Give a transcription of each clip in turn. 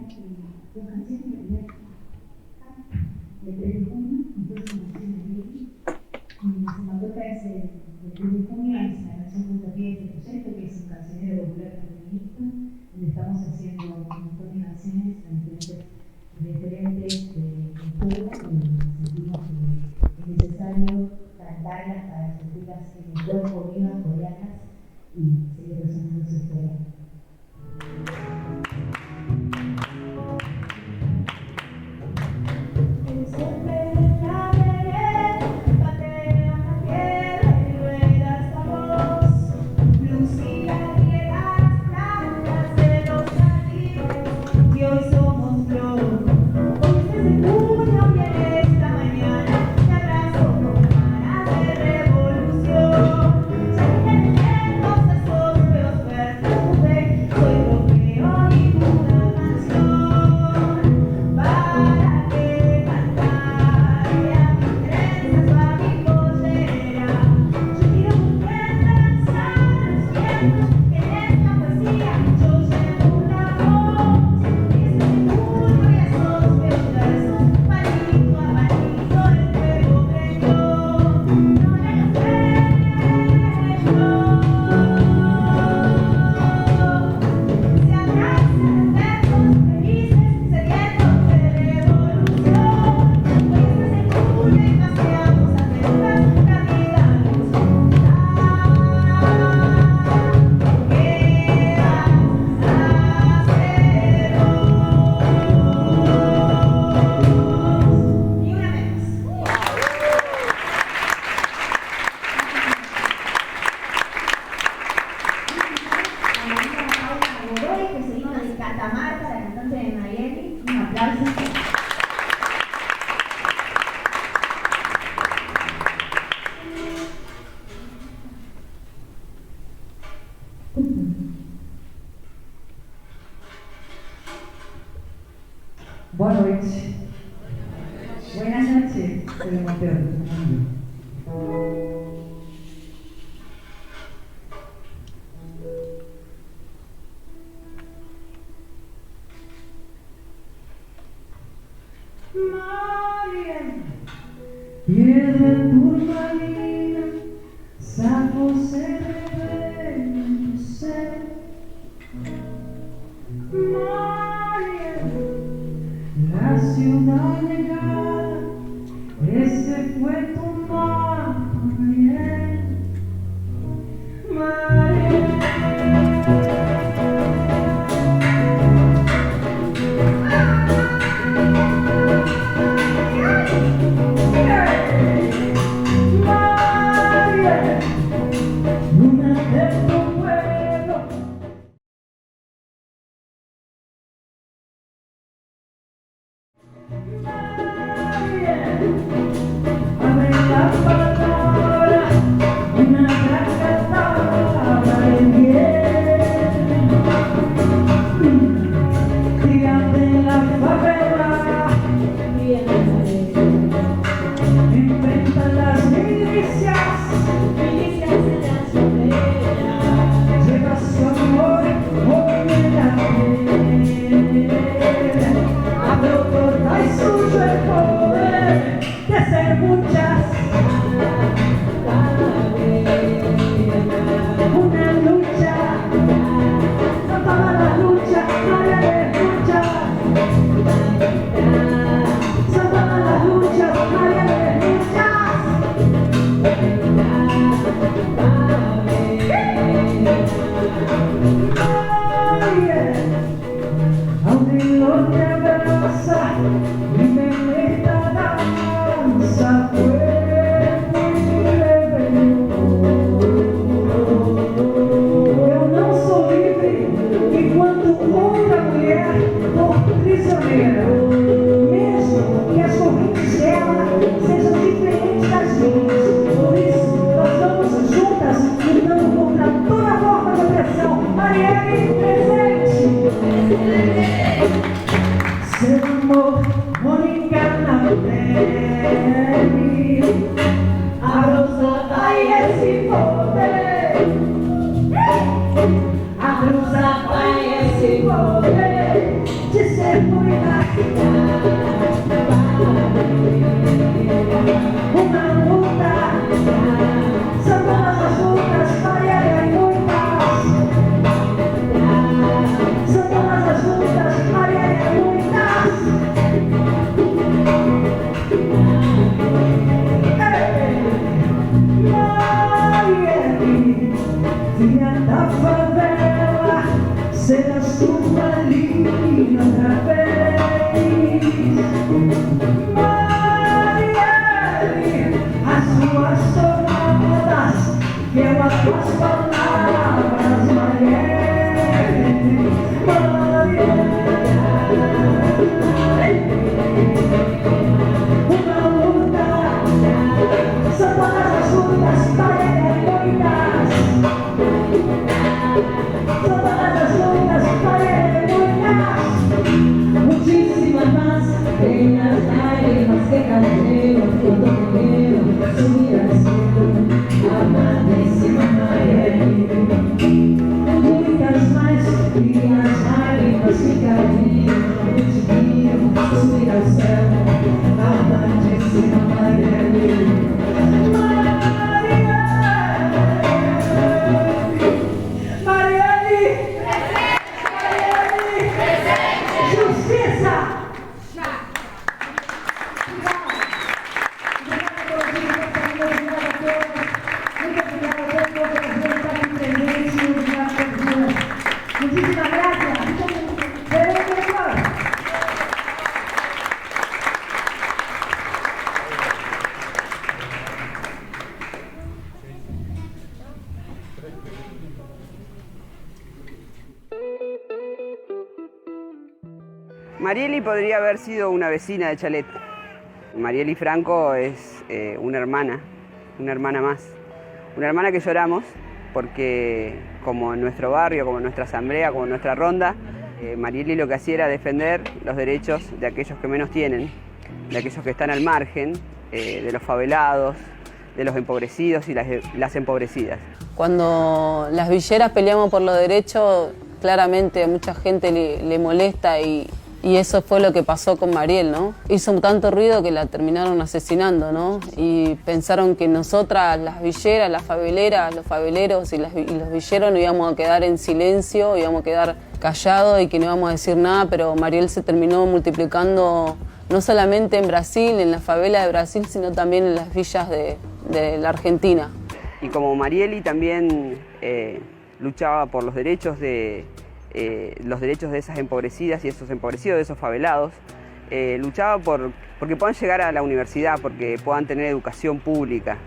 dos canciones que tenía el 3 de junio, entonces nací en abril. Mi cinematográfica es el 3 de junio, es la canción puntapié de este proyecto, que es un cancionero popular feminista, donde estamos haciendo un montón de canciones a diferentes referentes de juego y sentimos que es necesario cantarlas para sentirlas en el cuerpo vivas, coreanas y seguir resonando su historia. Boa noite. Buenas noches, soy Montero. Maria, piedra turmalina, sapo se revela en tu ser. Maria, la ciudad negada, ese fue tu mapa, María. María. cayó cuando te veo subir al cielo, amadísima Marieli. Muitas mais lindas lágrimas e carinho, eu te vi subir ao céu, amadíssima Marieli. Muchísimas gracias. Marieli podría haber sido una vecina de Chalet. Marieli Franco es una hermana más. Una hermana que lloramos porque como en nuestro barrio, como en nuestra asamblea, como en nuestra ronda, Marieli lo que hacía era defender los derechos de aquellos que menos tienen, de aquellos que están al margen, de los favelados, de los empobrecidos y las empobrecidas. Cuando las villeras peleamos por los derechos, claramente a mucha gente le molesta y eso fue lo que pasó con Mariel, ¿no? Hizo tanto ruido que la terminaron asesinando, ¿no? Y pensaron que nosotras, las villeras, las faveleras, los faveleros y los villeros no íbamos a quedar en silencio, íbamos a quedar callados y que no íbamos a decir nada, pero Mariel se terminó multiplicando no solamente en Brasil, en la favela de Brasil, sino también en las villas de la Argentina. Y como Marieli también luchaba por los derechos de esas empobrecidas y esos empobrecidos, de esos favelados, luchaba porque puedan llegar a la universidad, porque puedan tener educación pública,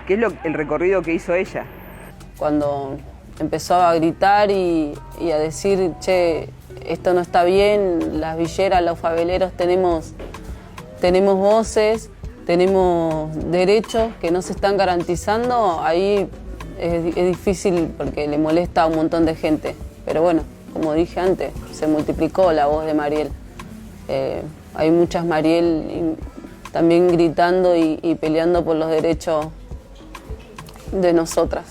que es el recorrido que hizo ella. Cuando empezó a gritar y a decir, che, esto no está bien, las villeras, los faveleros tenemos voces, tenemos derechos que no se están garantizando, ahí es difícil porque le molesta a un montón de gente. Pero bueno, como dije antes, se multiplicó la voz de Mariel. Hay muchas Mariel también gritando y peleando por los derechos de nosotras.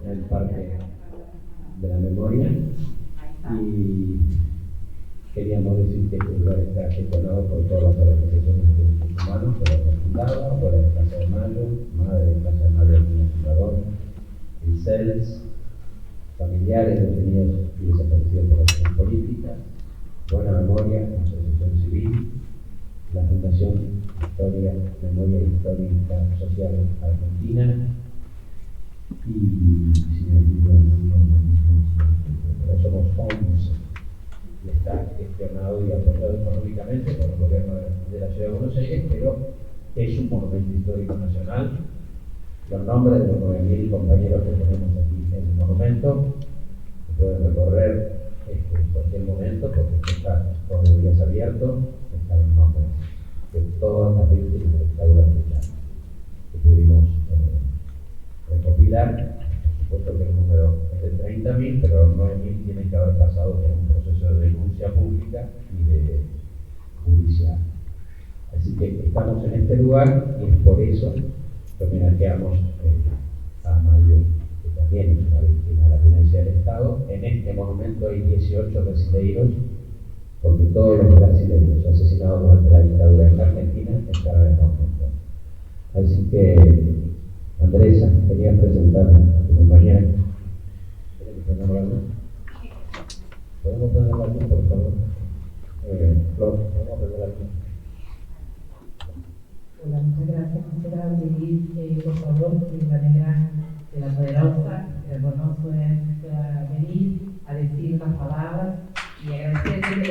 El Parque de la Memoria, y queríamos decir que este lugar está gestionado por todas las organizaciones de derechos humanos, por la Fundada, por la Plaza de Mayo, Madre de Plaza de Mayo, el Fundador, el CELS, familiares detenidos y desaparecidos por razones políticas, Buena Memoria, la Asociación Civil, la Fundación Historia, Memoria Histórica Social Argentina, y si me olvido pero somos 11 y está gestionado y apoyado económicamente por el gobierno de la Ciudad de Buenos Aires, pero es un monumento histórico nacional. Los nombres de los 9.000 compañeros que tenemos aquí en el monumento se pueden recorrer en cualquier momento porque está todos los días abierto, están los nombres de todas las víctimas de la dictadura militar que pudimos recopilar. Por supuesto que el número es de 30.000, pero los 9.000 tienen que haber pasado por un proceso de denuncia pública y de judicial. Así que estamos en este lugar y es por eso que homenajeamos a Mariel, que también es una víctima de la violencia del Estado. En este monumento hay 18 brasileiros, porque todos los brasileiros asesinados durante la dictadura en la Argentina estaban en el monumento. Así que Andresa, quería presentar a tu compañera. ¿Quieres que prendamos la luz? ¿Podemos prender la luz, por favor? Flor, ¿podemos prender la luz? Hola, muchas gracias. Quisiera pedir, por favor, que la negra de la poderosa, que no pueda venir a decir unas palabras y agradecer que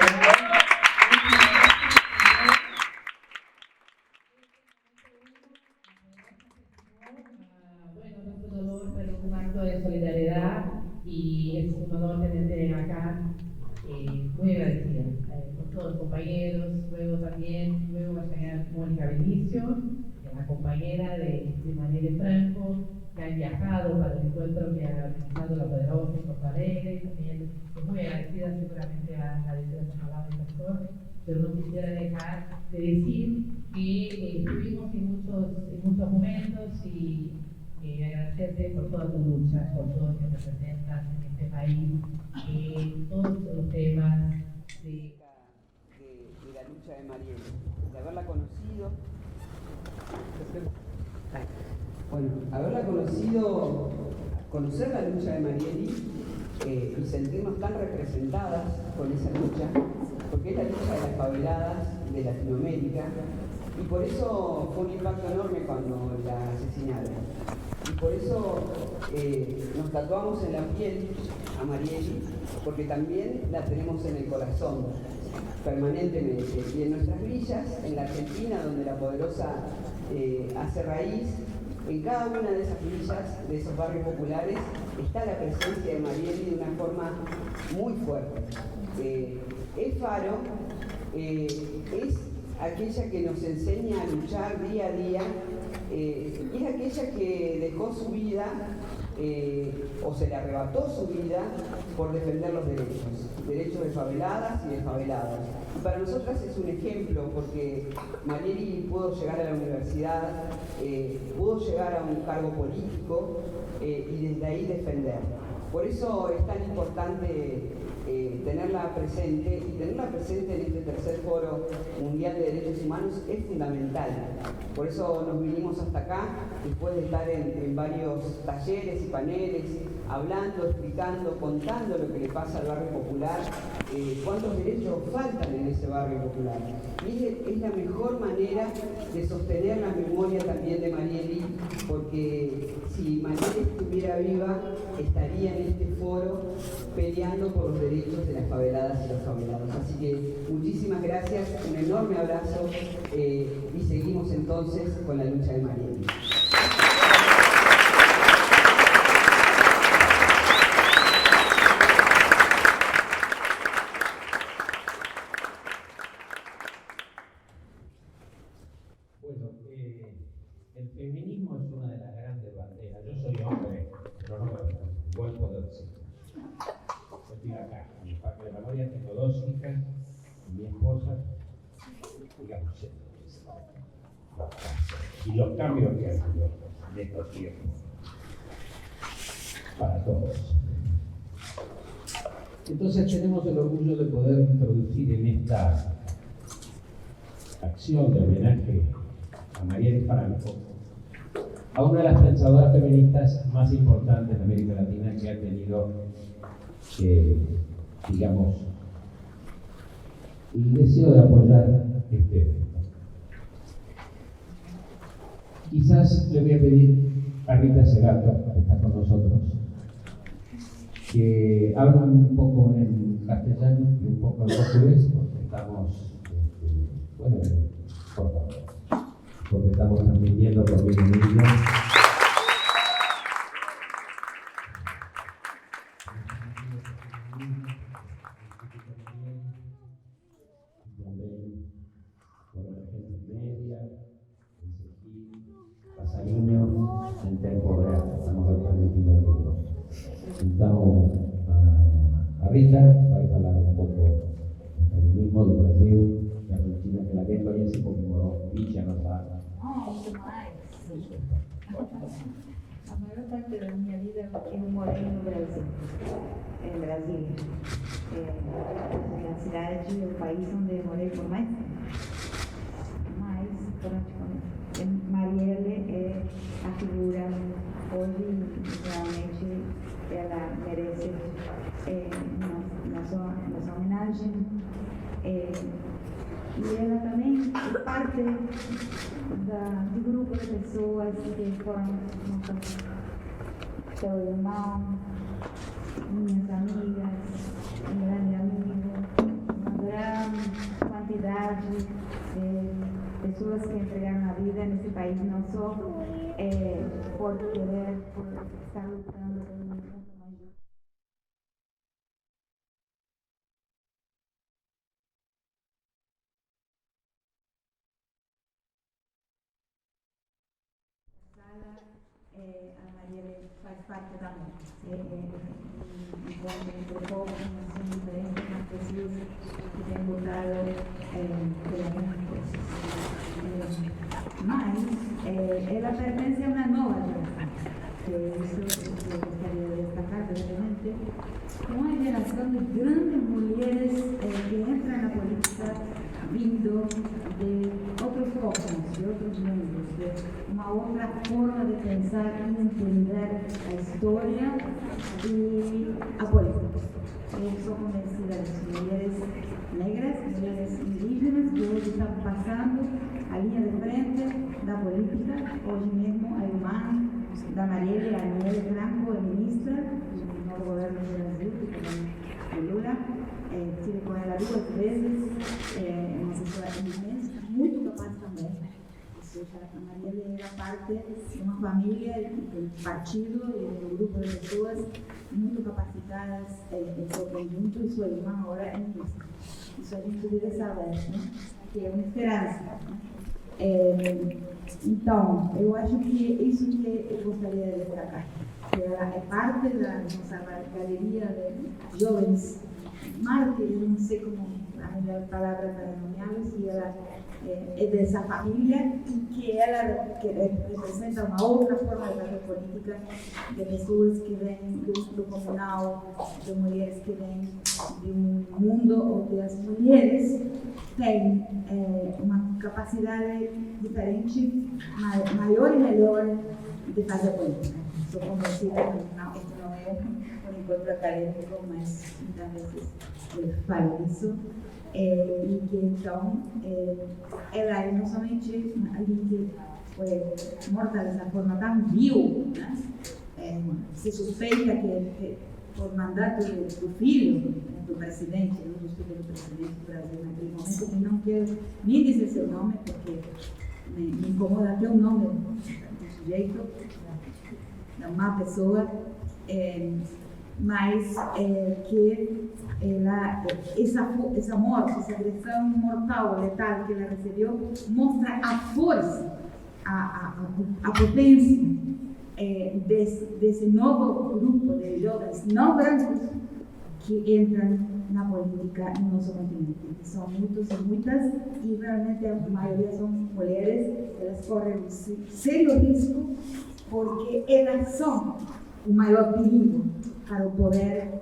un acto de solidaridad y es un honor tenerte acá, muy agradecida con todos los compañeros. Luego va a llegar Mónica Benicio, la compañera de Mariel Franco, que han viajado para el encuentro que ha organizado la poderosa en Porto Alegre. También estoy muy agradecida seguramente a la directora general del sector, pero no quisiera dejar de decir que estuvimos en muchos momentos y agradecerte por toda tu lucha, por todo lo que representas en este país, todos los temas de la lucha de Marieli, de haberla conocido. Bueno, haberla conocido, conocer la lucha de Marieli y sentirnos tan representadas con esa lucha, porque es la lucha de las faveladas de Latinoamérica, y por eso fue un impacto enorme cuando la asesinaron. Y por eso nos tatuamos en la piel a Marieli, porque también la tenemos en el corazón, permanentemente. Y en nuestras villas, en la Argentina, donde la poderosa hace raíz, en cada una de esas villas, de esos barrios populares, está la presencia de Marieli de una forma muy fuerte. El Faro es aquella que nos enseña a luchar día a día, y es aquella que dejó su vida o se le arrebató su vida por defender los derechos de faveladas y de favelados. Y para nosotras es un ejemplo, porque Marieli pudo llegar a la universidad, pudo llegar a un cargo político y desde ahí defender. Por eso es tan importante tenerla presente, y tenerla presente en este tercer foro mundial de derechos humanos es fundamental. Por eso nos vinimos hasta acá, después de estar en varios talleres y paneles, hablando, explicando, contando lo que le pasa al barrio popular, cuántos derechos faltan en ese barrio popular. Y es la mejor manera de sostener la memoria también de Marieli, porque si Marieli estuviera viva, estaría en este foro peleando por los derechos de las faveladas y los favelados. Así que muchísimas gracias, un enorme abrazo y seguimos entonces con la lucha de Marieli. Bueno, el feminismo es una de las grandes banderas. Yo soy hombre, pero no me igual poder ser. Yo estoy acá, en mi parque de memoria, tengo 2 hijas, y mi esposa, digamos, y los cambios que han habido en estos tiempos, para todos. Entonces tenemos el orgullo de poder introducir en esta acción de homenaje a Marieli Franco a una de las pensadoras feministas más importantes de América Latina, que ha tenido, digamos, el deseo de apoyar este evento. Quizás le voy a pedir a Rita Segato, que está con nosotros, que hable un poco en castellano y un poco en portugués, porque estamos, bueno, por favor, porque estamos transmitiendo por Reino Unido. Em tempo real, estamos transmitindo en vivo. Então, a Rita vai falar um pouco do feminismo do Brasil, da Argentina, que ela bem conhece porque morou 20 anos lá. Demais. A maior parte da minha vida eu morei no Brasil, em Brasília. É a cidade, o país onde eu morei por mais tempo. Mas, Marieli é a figura hoje, realmente ela merece nossa homenagem. E ela também é parte do grupo de pessoas que foram seu irmão, minhas amigas, um grande amigo, uma grande quantidade de pessoas que entregaram a vida nesse país, não só por querer, por estar lutando por um mundo mais justo. A Maria parte da morte. Entre povos são diferentes, mas pessoas que têm lutado pelas mesmas coisas. Mas ela pertence a uma nova geração. Isso eu gostaria de destacar brevemente. Uma geração de grandes mulheres que entram na política vindo de outros povos, de outros mundos, de uma outra forma de pensar e entender a história e a política. Eu sou convencida das mulheres negras, mulheres indígenas, que hoje estão passando a linha de frente da política. Hoje mesmo a irmã da Marielle, a Marielle Franco, é ministra do novo governo do Brasil, de Lula. Estive com ela 2 vezes, uma pessoa imensa, muito capaz também. Ou seja, a Marielle era parte de uma família, de um partido e de um grupo de pessoas muito capacitadas em seu conjunto, e sua irmã agora é ministra. Isso a gente deve saber, né? Que é uma esperança. Então, eu acho que isso que eu gostaria de destacar, que ela é parte da nossa galeria de jovens mártires, não sei como a melhor palavra para nomeá-los, e ela é dessa família e que ela representa uma outra forma de fazer política, de pessoas que vêm do comunal, de mulheres que vêm de um mundo onde as mulheres têm uma capacidade diferente, maior e melhor de fazer política. Sou convencida que não, este não é um encontro acadêmico, mas muitas vezes eu falo isso. E que então ela é não somente alguém que foi morta dessa forma tão vil, né? Se suspeita que por mandato do filho do presidente, dos filhos do presidente do Brasil naquele momento, que não quero nem dizer seu nome, porque me incomoda até o nome do sujeito, da má pessoa, mas que essa morte, essa agressão mortal, letal que ela recebeu, mostra a força, a potência desse novo grupo de jovens não brancos que entram na política no nosso continente. São muitos e muitas, e realmente a maioria são mulheres. Elas correm um sério risco, porque elas são o maior perigo para o poder,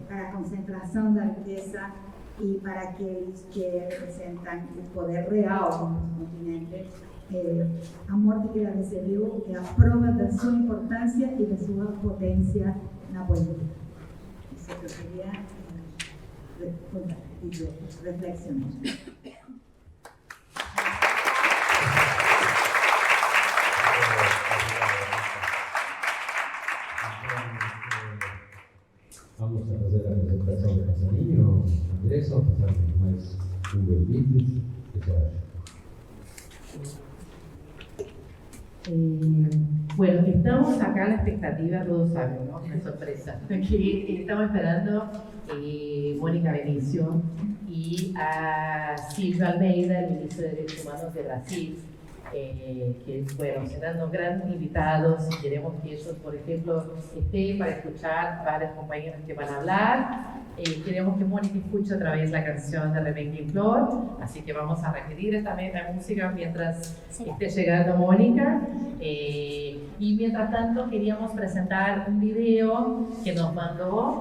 para a concentração da riqueza e para aqueles que representam o poder real no nosso continente. A morte que ela recebeu é a prova da sua importância e da sua potência na política. Isso que eu queria reflexionar. Vamos a fazer a apresentação do passarinho, Andressa, ou passar mais vídeos? O que você acha? Bueno, estamos acá a la expectativa, todos saben, ¿no? Una sorpresa. Que estamos esperando Mónica Benicio y a Silvio Almeida, el ministro de Derechos Humanos de Brasil, que, bueno, serán los grandes invitados y queremos que ellos, por ejemplo, estén para escuchar varios compañeros que van a hablar. Queremos que Mónica escuche otra vez la canción de Rebecca y Flor, así que vamos a requerir esta música mientras esté llegando Mónica. Y mientras tanto queríamos presentar un video que nos mandó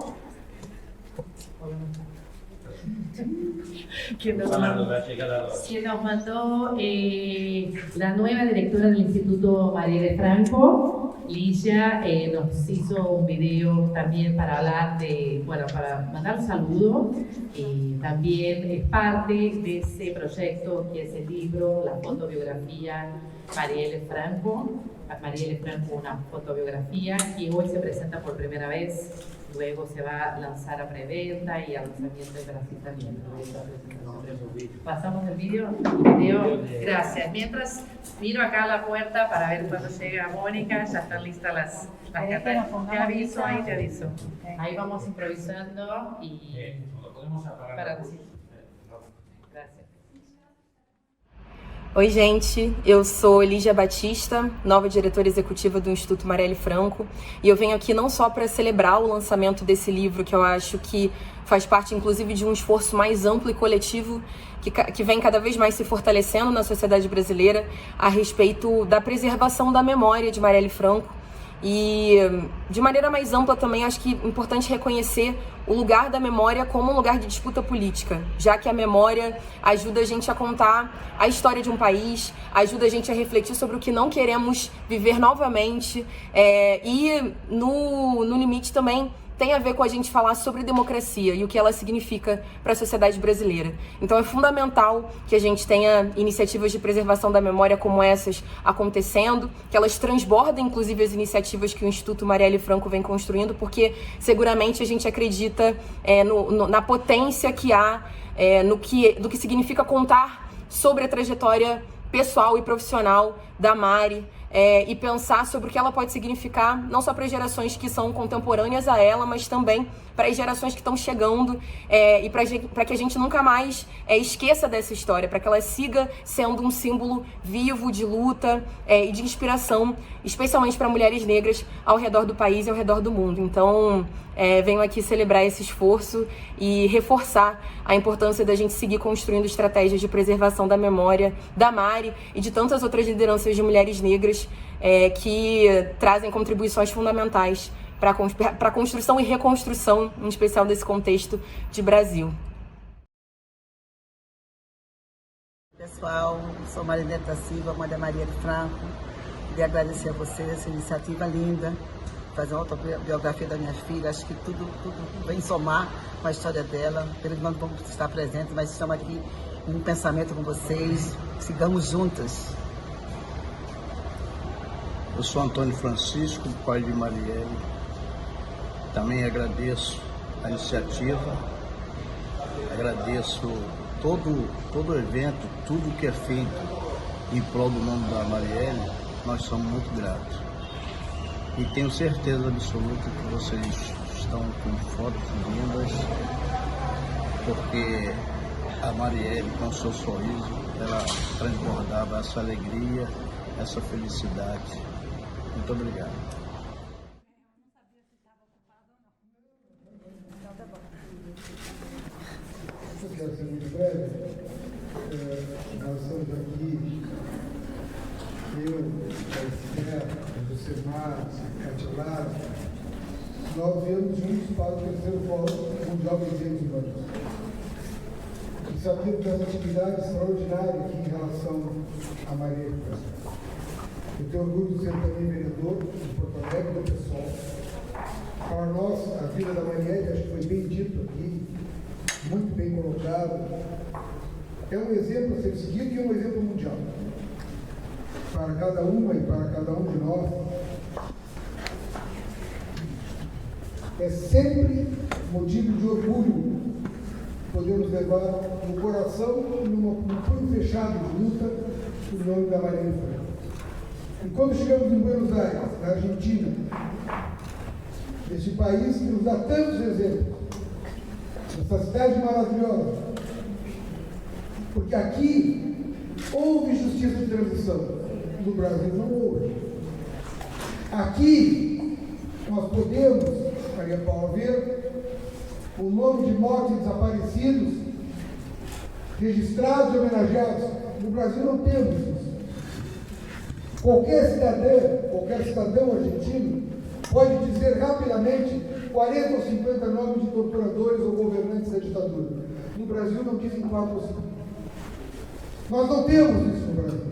la nueva directora del Instituto Marielle Franco, Ligia, nos hizo un video también para hablar de, bueno, para mandar un saludo. También es parte de ese proyecto que es el libro, la fotobiografía Marielle Franco, una fotobiografía que hoy se presenta por primera vez. Luego se va a lanzar a preventa y al lanzamiento en Brasil también. Pasamos el video. Gracias. Mientras miro acá a la puerta para ver cuando llega Mónica, ya están listas las cartas. Te aviso, ahí te aviso. Ahí vamos improvisando y para decir. Gracias. Oi, gente. Eu sou Lígia Batista, nova diretora executiva do Instituto Marielle Franco, e eu venho aqui não só para celebrar o lançamento desse livro, que eu acho que faz parte, inclusive, de um esforço mais amplo e coletivo que vem cada vez mais se fortalecendo na sociedade brasileira a respeito da preservação da memória de Marielle Franco. E, de maneira mais ampla também, acho que é importante reconhecer o lugar da memória como um lugar de disputa política, já que a memória ajuda a gente a contar a história de um país, ajuda a gente a refletir sobre o que não queremos viver novamente, e no limite também tem a ver com a gente falar sobre democracia e o que ela significa para a sociedade brasileira. Então é fundamental que a gente tenha iniciativas de preservação da memória como essas acontecendo, que elas transbordem inclusive as iniciativas que o Instituto Marielle Franco vem construindo, porque seguramente a gente acredita na potência que há, do que significa contar sobre a trajetória pessoal e profissional da Mari, e pensar sobre o que ela pode significar, não só para as gerações que são contemporâneas a ela, mas também para as gerações que estão chegando, e para que a gente nunca mais esqueça dessa história, para que ela siga sendo um símbolo vivo de luta e de inspiração, especialmente para mulheres negras ao redor do país e ao redor do mundo. Então, venho aqui celebrar esse esforço e reforçar a importância da gente seguir construindo estratégias de preservação da memória da Mari e de tantas outras lideranças de mulheres negras que trazem contribuições fundamentais para a construção e reconstrução, em especial desse contexto de Brasil. Pessoal, sou Marineta Silva, mãe da Marielle Franco. Queria agradecer a vocês essa iniciativa linda, fazer uma autobiografia da minha filha. Acho que tudo vem somar com a história dela. Eles não vão estar presentes, mas estamos aqui em um pensamento com vocês. Sigamos juntas. Eu sou Antônio Francisco, pai de Marielle. Também agradeço a iniciativa, agradeço todo o evento, tudo que é feito em prol do nome da Marielle. Nós somos muito gratos. E tenho certeza absoluta que vocês estão com fotos lindas, porque a Marielle, com seu sorriso, ela transbordava essa alegria, essa felicidade. Muito obrigado. Eu quero ser muito breve. Nós estamos aqui, eu, a Esther, o Josemar, a Cátia Lara, nós viemos juntos para o terceiro Fórum Mundial de Direitos Humanos. E sabemos dessa atividade extraordinária aqui em relação à Marielle Franco. Eu tenho orgulho de ser também vereador de Porto Alegre, do pessoal. Para nós, a vida da Marielle, acho que foi bem dito aqui, muito bem colocado. É um exemplo a ser seguido e é um exemplo mundial. Para cada uma e para cada um de nós, é sempre motivo de orgulho podermos levar no coração, num punho fechado de luta, o nome da Marielle Franco. E quando chegamos em Buenos Aires, na Argentina, esse país que nos dá tantos exemplos, essa cidade maravilhosa, porque aqui houve justiça de transição, no Brasil não houve. Aqui nós podemos, Maria Paula, ver o nome de mortos e desaparecidos registrados e homenageados. No Brasil não temos isso. Qualquer cidadão argentino pode dizer rapidamente 40 ou 50 nomes de torturadores ou governantes da ditadura. No Brasil não dizem 4 ou 5. Nós não temos isso no Brasil.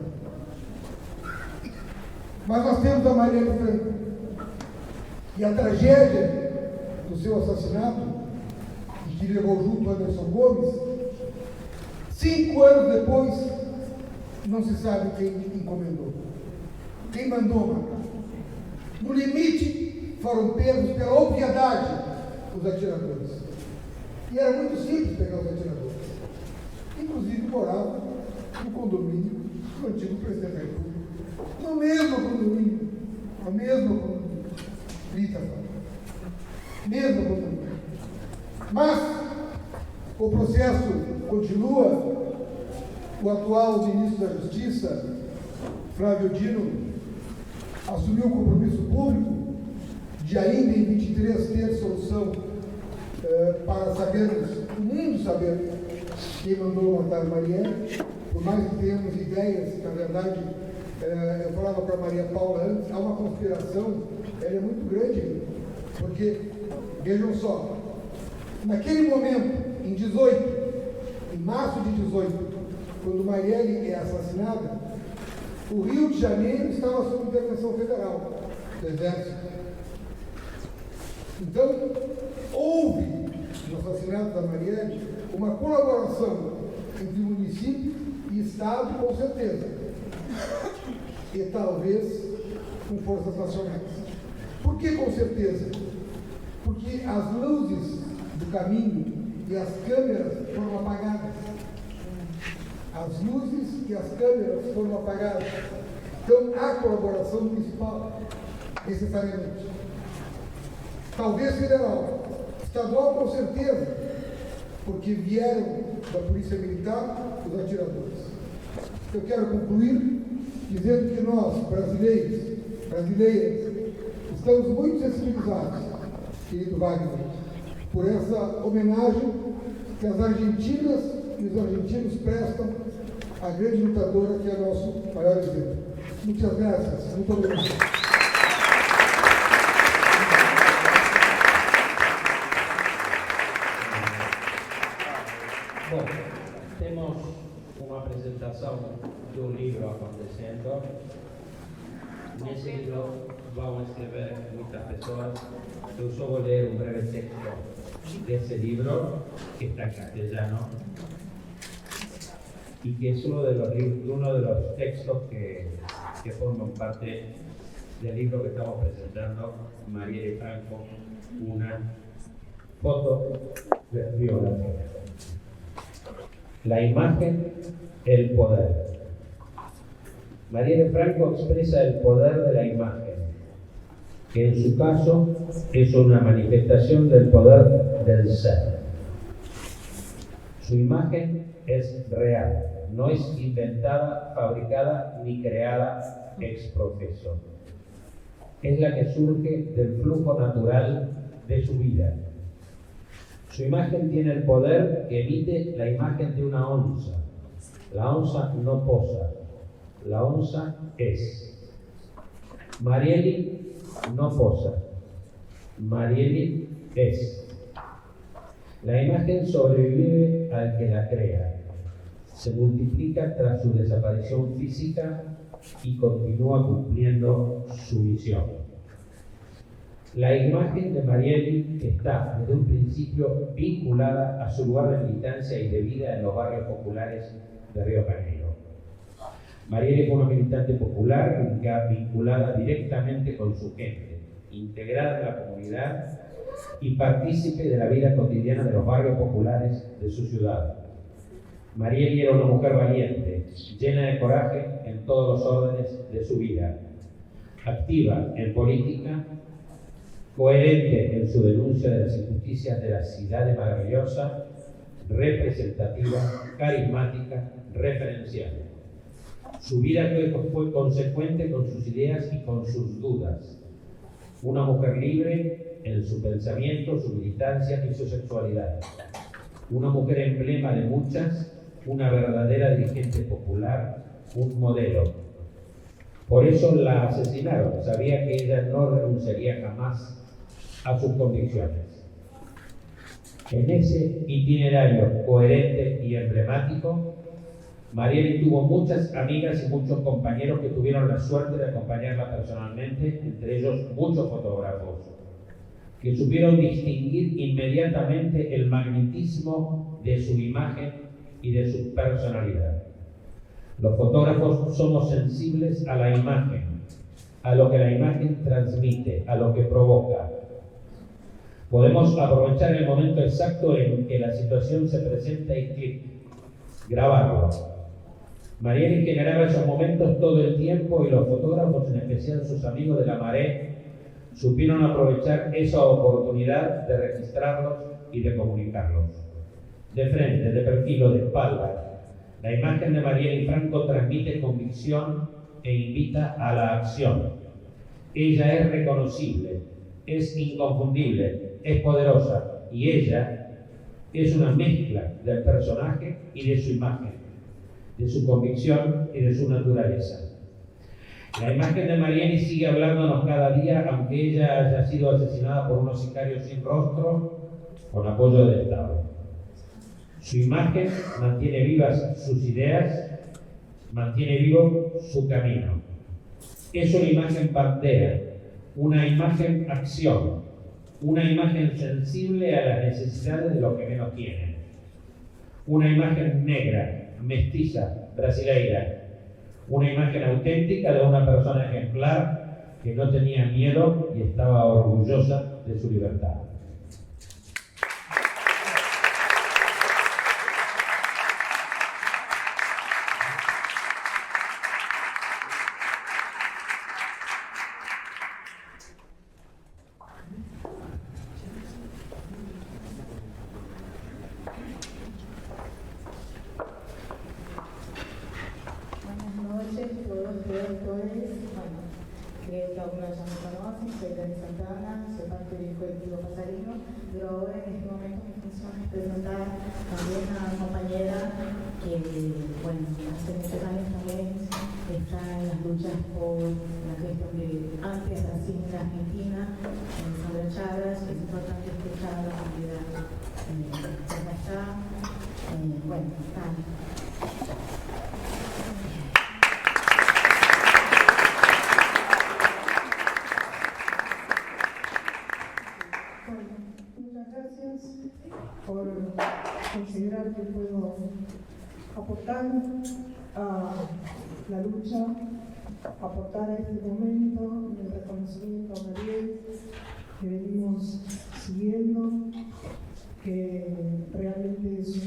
Mas nós temos a Marielle Franco. E a tragédia do seu assassinato, que levou junto Anderson Gomes, 5 anos depois, não se sabe quem encomendou. Quem mandou matar. No limite, foram pegos pela obviedade os atiradores. E era muito simples pegar os atiradores. Inclusive moravam no condomínio do antigo presidente da República. No mesmo condomínio. No mesmo condomínio. Mesmo condomínio. Mas o processo continua o atual ministro da Justiça, Flávio Dino, assumiu o compromisso público de ainda em 23 ter solução para sabermos, o mundo saber quem mandou matar Marielle, por mais que tenhamos ideias, que na verdade, eu falava para Maria Paula antes, há uma conspiração, ela é muito grande, porque, vejam só, naquele momento, em março de 18, quando Marielle é assassinada, o Rio de Janeiro estava sob intervenção federal do Exército. Então, houve, no assassinato da Marielle, uma colaboração entre município e Estado, com certeza, e talvez com forças nacionais. Por que com certeza? Porque as luzes do caminho e as câmeras foram apagadas. As luzes e as câmeras foram apagadas. Então, há colaboração municipal, necessariamente. Talvez federal, estadual com certeza, porque vieram da Polícia Militar os atiradores. Eu quero concluir dizendo que nós, brasileiras, estamos muito sensibilizados, querido Wagner, por essa homenagem que as argentinas e os argentinos prestam à grande lutadora que é nosso maior exemplo. Muitas graças. Muito obrigado. Bom, temos uma apresentação de um livro acontecendo. Nesse livro vão escrever muitas pessoas. Eu só vou ler um breve texto desse livro, que está em castellano, y que es uno de los textos que forman parte del libro que estamos presentando, Marielle Franco, una foto de biografía. La imagen, el poder. Marielle Franco expresa el poder de la imagen, que en su caso es una manifestación del poder del ser. Su imagen es real, no es inventada, fabricada ni creada ex profeso. Es la que surge del flujo natural de su vida. Su imagen tiene el poder que emite la imagen de una onza. La onza no posa, la onza es. Marielle no posa, Marielle es. La imagen sobrevive al que la crea. Se multiplica tras su desaparición física y continúa cumpliendo su misión. La imagen de Marielle está desde un principio vinculada a su lugar de militancia y de vida en los barrios populares de Río de Janeiro. Marielle fue una militante popular vinculada directamente con su gente, integrada en la comunidad y partícipe de la vida cotidiana de los barrios populares de su ciudad. Marielle era una mujer valiente, llena de coraje en todos los órdenes de su vida, activa en política, coherente en su denuncia de las injusticias de la ciudad maravillosa, representativa, carismática, referencial. Su vida fue consecuente con sus ideas y con sus dudas. Una mujer libre en su pensamiento, su militancia y su sexualidad. Una mujer emblema de muchas, una verdadera dirigente popular, un modelo. Por eso la asesinaron. Sabía que ella no renunciaría jamás a sus convicciones. En ese itinerario coherente y emblemático, Marielle tuvo muchas amigas y muchos compañeros que tuvieron la suerte de acompañarla personalmente, entre ellos muchos fotógrafos, que supieron distinguir inmediatamente el magnetismo de su imagen y de su personalidad. Los fotógrafos somos sensibles a la imagen, a lo que la imagen transmite, a lo que provoca. Podemos aprovechar el momento exacto en que la situación se presenta y clic, grabarlo. Marielle generaba esos momentos todo el tiempo y los fotógrafos, en especial sus amigos de la Maré, supieron aprovechar esa oportunidad de registrarlos y de comunicarlos. De frente, de perfil o de espalda, La imagen de Marielle Franco transmite convicción e invita a la acción. Ella es reconocible, es inconfundible, es poderosa y ella es una mezcla del personaje y de su imagen, de su convicción y de su naturaleza. La imagen de Marielle sigue hablándonos cada día, aunque ella haya sido asesinada por unos sicarios sin rostro, con apoyo del Estado. Su imagen mantiene vivas sus ideas, mantiene vivo su camino. Es una imagen bandera, una imagen acción, una imagen sensible a las necesidades de los que menos tienen. Una imagen negra, mestiza, brasileira. Una imagen auténtica de una persona ejemplar que no tenía miedo y estaba orgullosa de su libertad. Creo que algunos ya me conocen, soy Dani Santana, soy parte del colectivo Pasarino, pero ahora en este momento mi función es presentar también a una compañera que, bueno, hace muchos años también está en las luchas por la cuestión de antirracismo en Argentina, en Sandra Chagas. Es importante escuchar a la comunidad. ¿Cómo está? Bueno, Dani. Por considerar que puedo aportar a la lucha, aportar a este momento el reconocimiento a Marielle que venimos siguiendo, que realmente es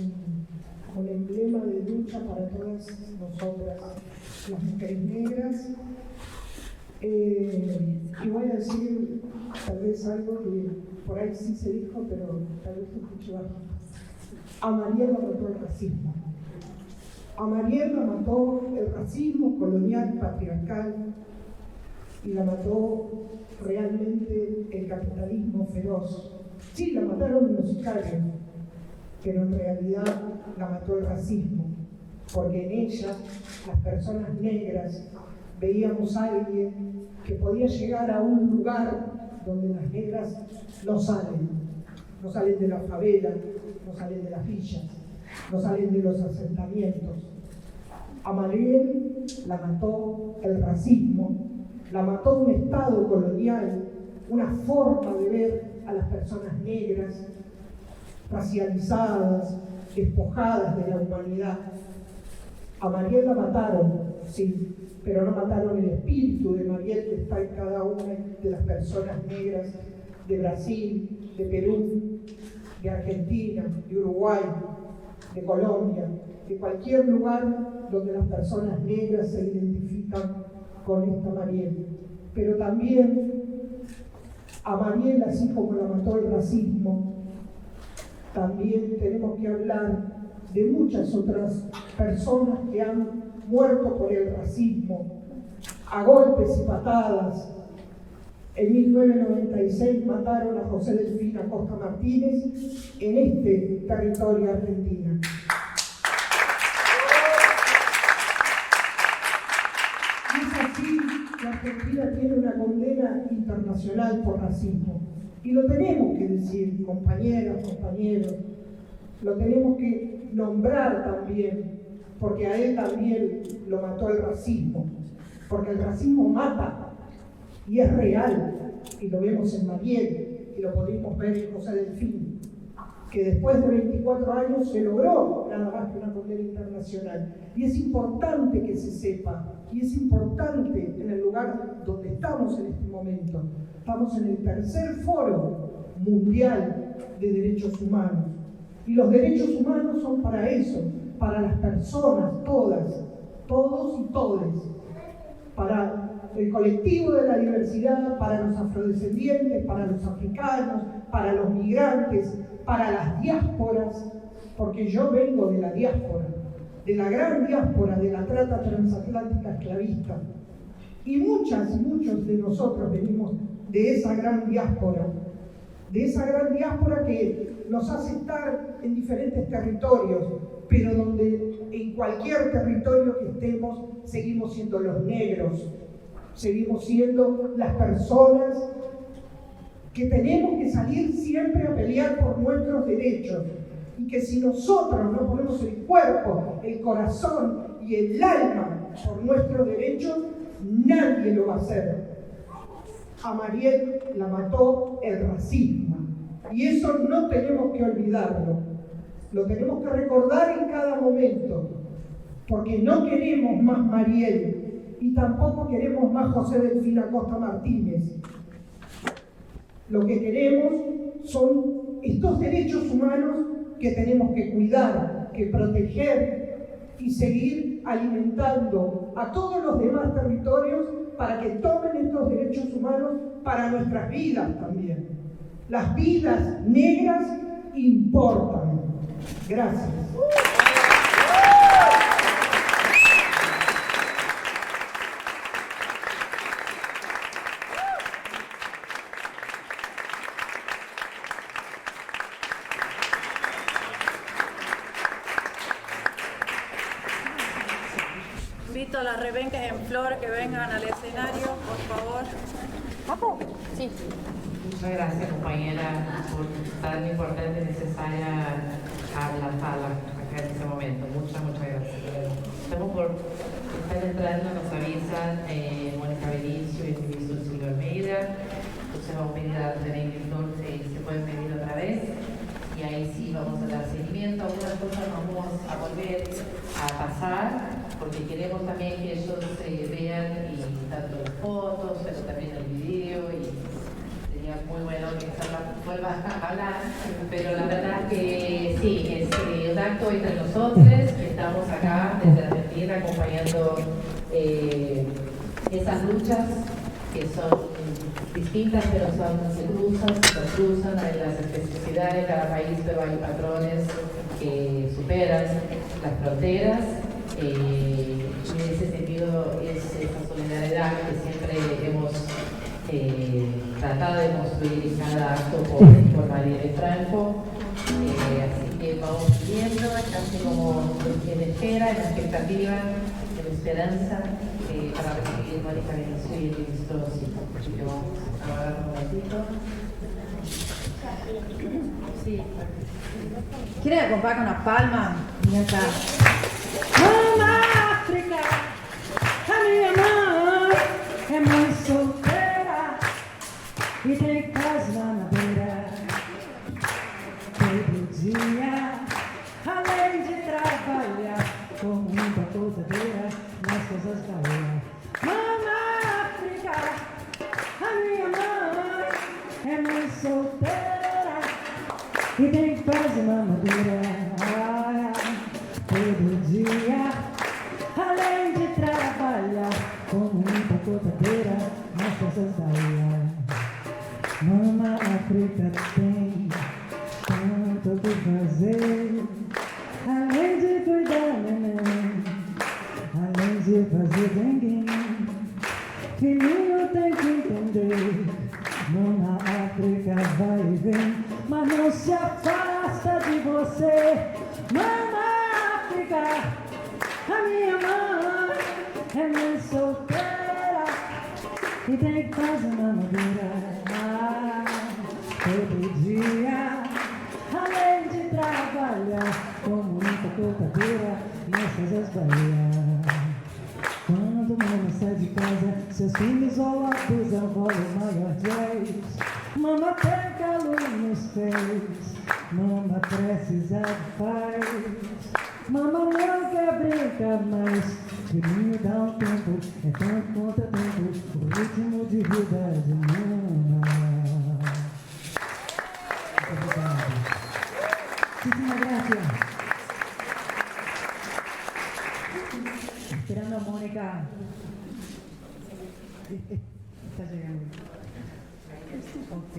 un emblema de lucha para todas nosotras, las mujeres negras. Y voy a decir tal vez algo que por ahí sí se dijo, pero tal vez se escuchó bajito. A Marielle la mató el racismo. A Marielle la mató el racismo colonial, patriarcal, y la mató realmente el capitalismo feroz. Sí, la mataron los sicarios, pero en realidad la mató el racismo, porque en ella, las personas negras, veíamos a alguien que podía llegar a un lugar donde las negras no salen de la favela, no salen de las villas, no salen de los asentamientos. A Marielle la mató el racismo, la mató un Estado colonial, una forma de ver a las personas negras, racializadas, despojadas de la humanidad. A Marielle la mataron, sí, pero no mataron el espíritu de Marielle que está en cada una de las personas negras de Brasil, de Perú, de Argentina, de Uruguay, de Colombia, de cualquier lugar donde las personas negras se identifican con esta Marielle. Pero también a Marielle, así como la mató el racismo, también tenemos que hablar de muchas otras personas que han muerto por el racismo, a golpes y patadas. En 1996 mataron a José Delfín Acosta Martínez en este territorio argentino. Y es así que Argentina tiene una condena internacional por racismo. Y lo tenemos que decir, compañeras, compañeros, lo tenemos que nombrar también, porque a él también lo mató el racismo, porque el racismo mata y es real, y lo vemos en Marielle, y lo podemos ver en José Delfín, que después de 24 años se logró nada más que una condena internacional. Y es importante que se sepa, y es importante en el lugar donde estamos en este momento. Estamos en el tercer foro mundial de derechos humanos, y los derechos humanos son para eso, para las personas, todas, todos y todes, para el colectivo de la diversidad, para los afrodescendientes, para los africanos, para los migrantes, para las diásporas, porque yo vengo de la diáspora de la gran diáspora de la trata transatlántica esclavista. Y muchos de nosotros venimos de esa gran diáspora que nos hace estar en diferentes territorios, pero donde en cualquier territorio que estemos seguimos siendo los negros, seguimos siendo las personas que tenemos que salir siempre a pelear por nuestros derechos, y que si nosotros no ponemos el cuerpo, el corazón y el alma por nuestros derechos, nadie lo va a hacer. A Mariel la mató el racismo, y eso no tenemos que olvidarlo, lo tenemos que recordar en cada momento, porque no queremos más Mariel y tampoco queremos más José Delfín Acosta Martínez. Lo que queremos son estos derechos humanos que tenemos que cuidar, que proteger y seguir alimentando a todos los demás territorios para que tomen estos derechos humanos para nuestras vidas también. Las vidas negras importan. Gracias. Invito a las rebenques en flor que vengan al escenario, por favor. Sí. Muchas gracias, compañera, por tan importante y necesaria la fala acá en este momento. Muchas gracias. Estamos por estar entrando, nos avisan Mónica Benicio y Luis Silva Almeida. Entonces vamos a pedir a René Flor si se pueden pedir otra vez. Y ahí sí vamos a dar seguimiento. Algunas cosas vamos a volver a pasar, porque queremos también que ellos vean y tanto las fotos, pero también el video, y sería muy bueno que Sara vuelva a hablar, pero la verdad que sí, es un acto entre nosotros, que estamos acá desde Argentina acompañando esas luchas que son distintas, pero se cruzan, hay las especificidades de cada país, pero hay patrones que superan las fronteras. En ese sentido es esa solidaridad que siempre hemos tratado de construir en cada acto por Marielle Franco. Así que vamos viendo, casi como en espera, en expectativa, en esperanza, para recibir Mónica Benicio y el ministro Silva. Así que vamos a hablar un momentito. Sí. ¿Quieren acompañar con una palma? Mira acá. Mamá África, a minha mãe é mãe solteira e tem casa na madeira. Todo dia, além de trabalhar com muita cortadeira nas coisas da rua. Mamá África, a minha mãe é mãe solteira e tem casa na madeira. Todo dia, além de trabalhar com muita cortadeira nas coisas da rua. Mama África tem tanto o que fazer, além de cuidar do neném, além de fazer dengue. Filhinho tem que entender, Mama África vai e vem, mas não se afasta de você. Mama África, a minha mãe é mãe solteira e tem casa na madeira. Todo dia, além de trabalhar com muita cortadeira nas casas Bahia. Quando mama sai de casa, seus filhos isolados ao volo maior 10. Mama tem calor nos pés, mama precisa de paz. Mama não quer brincar mais, filhinho dá um tempo, é tanto quanto é tempo, o ritmo de vida de mama. Muito obrigado. Muchísimas gracias. Esperando a Mónica. Está llegando. Ok.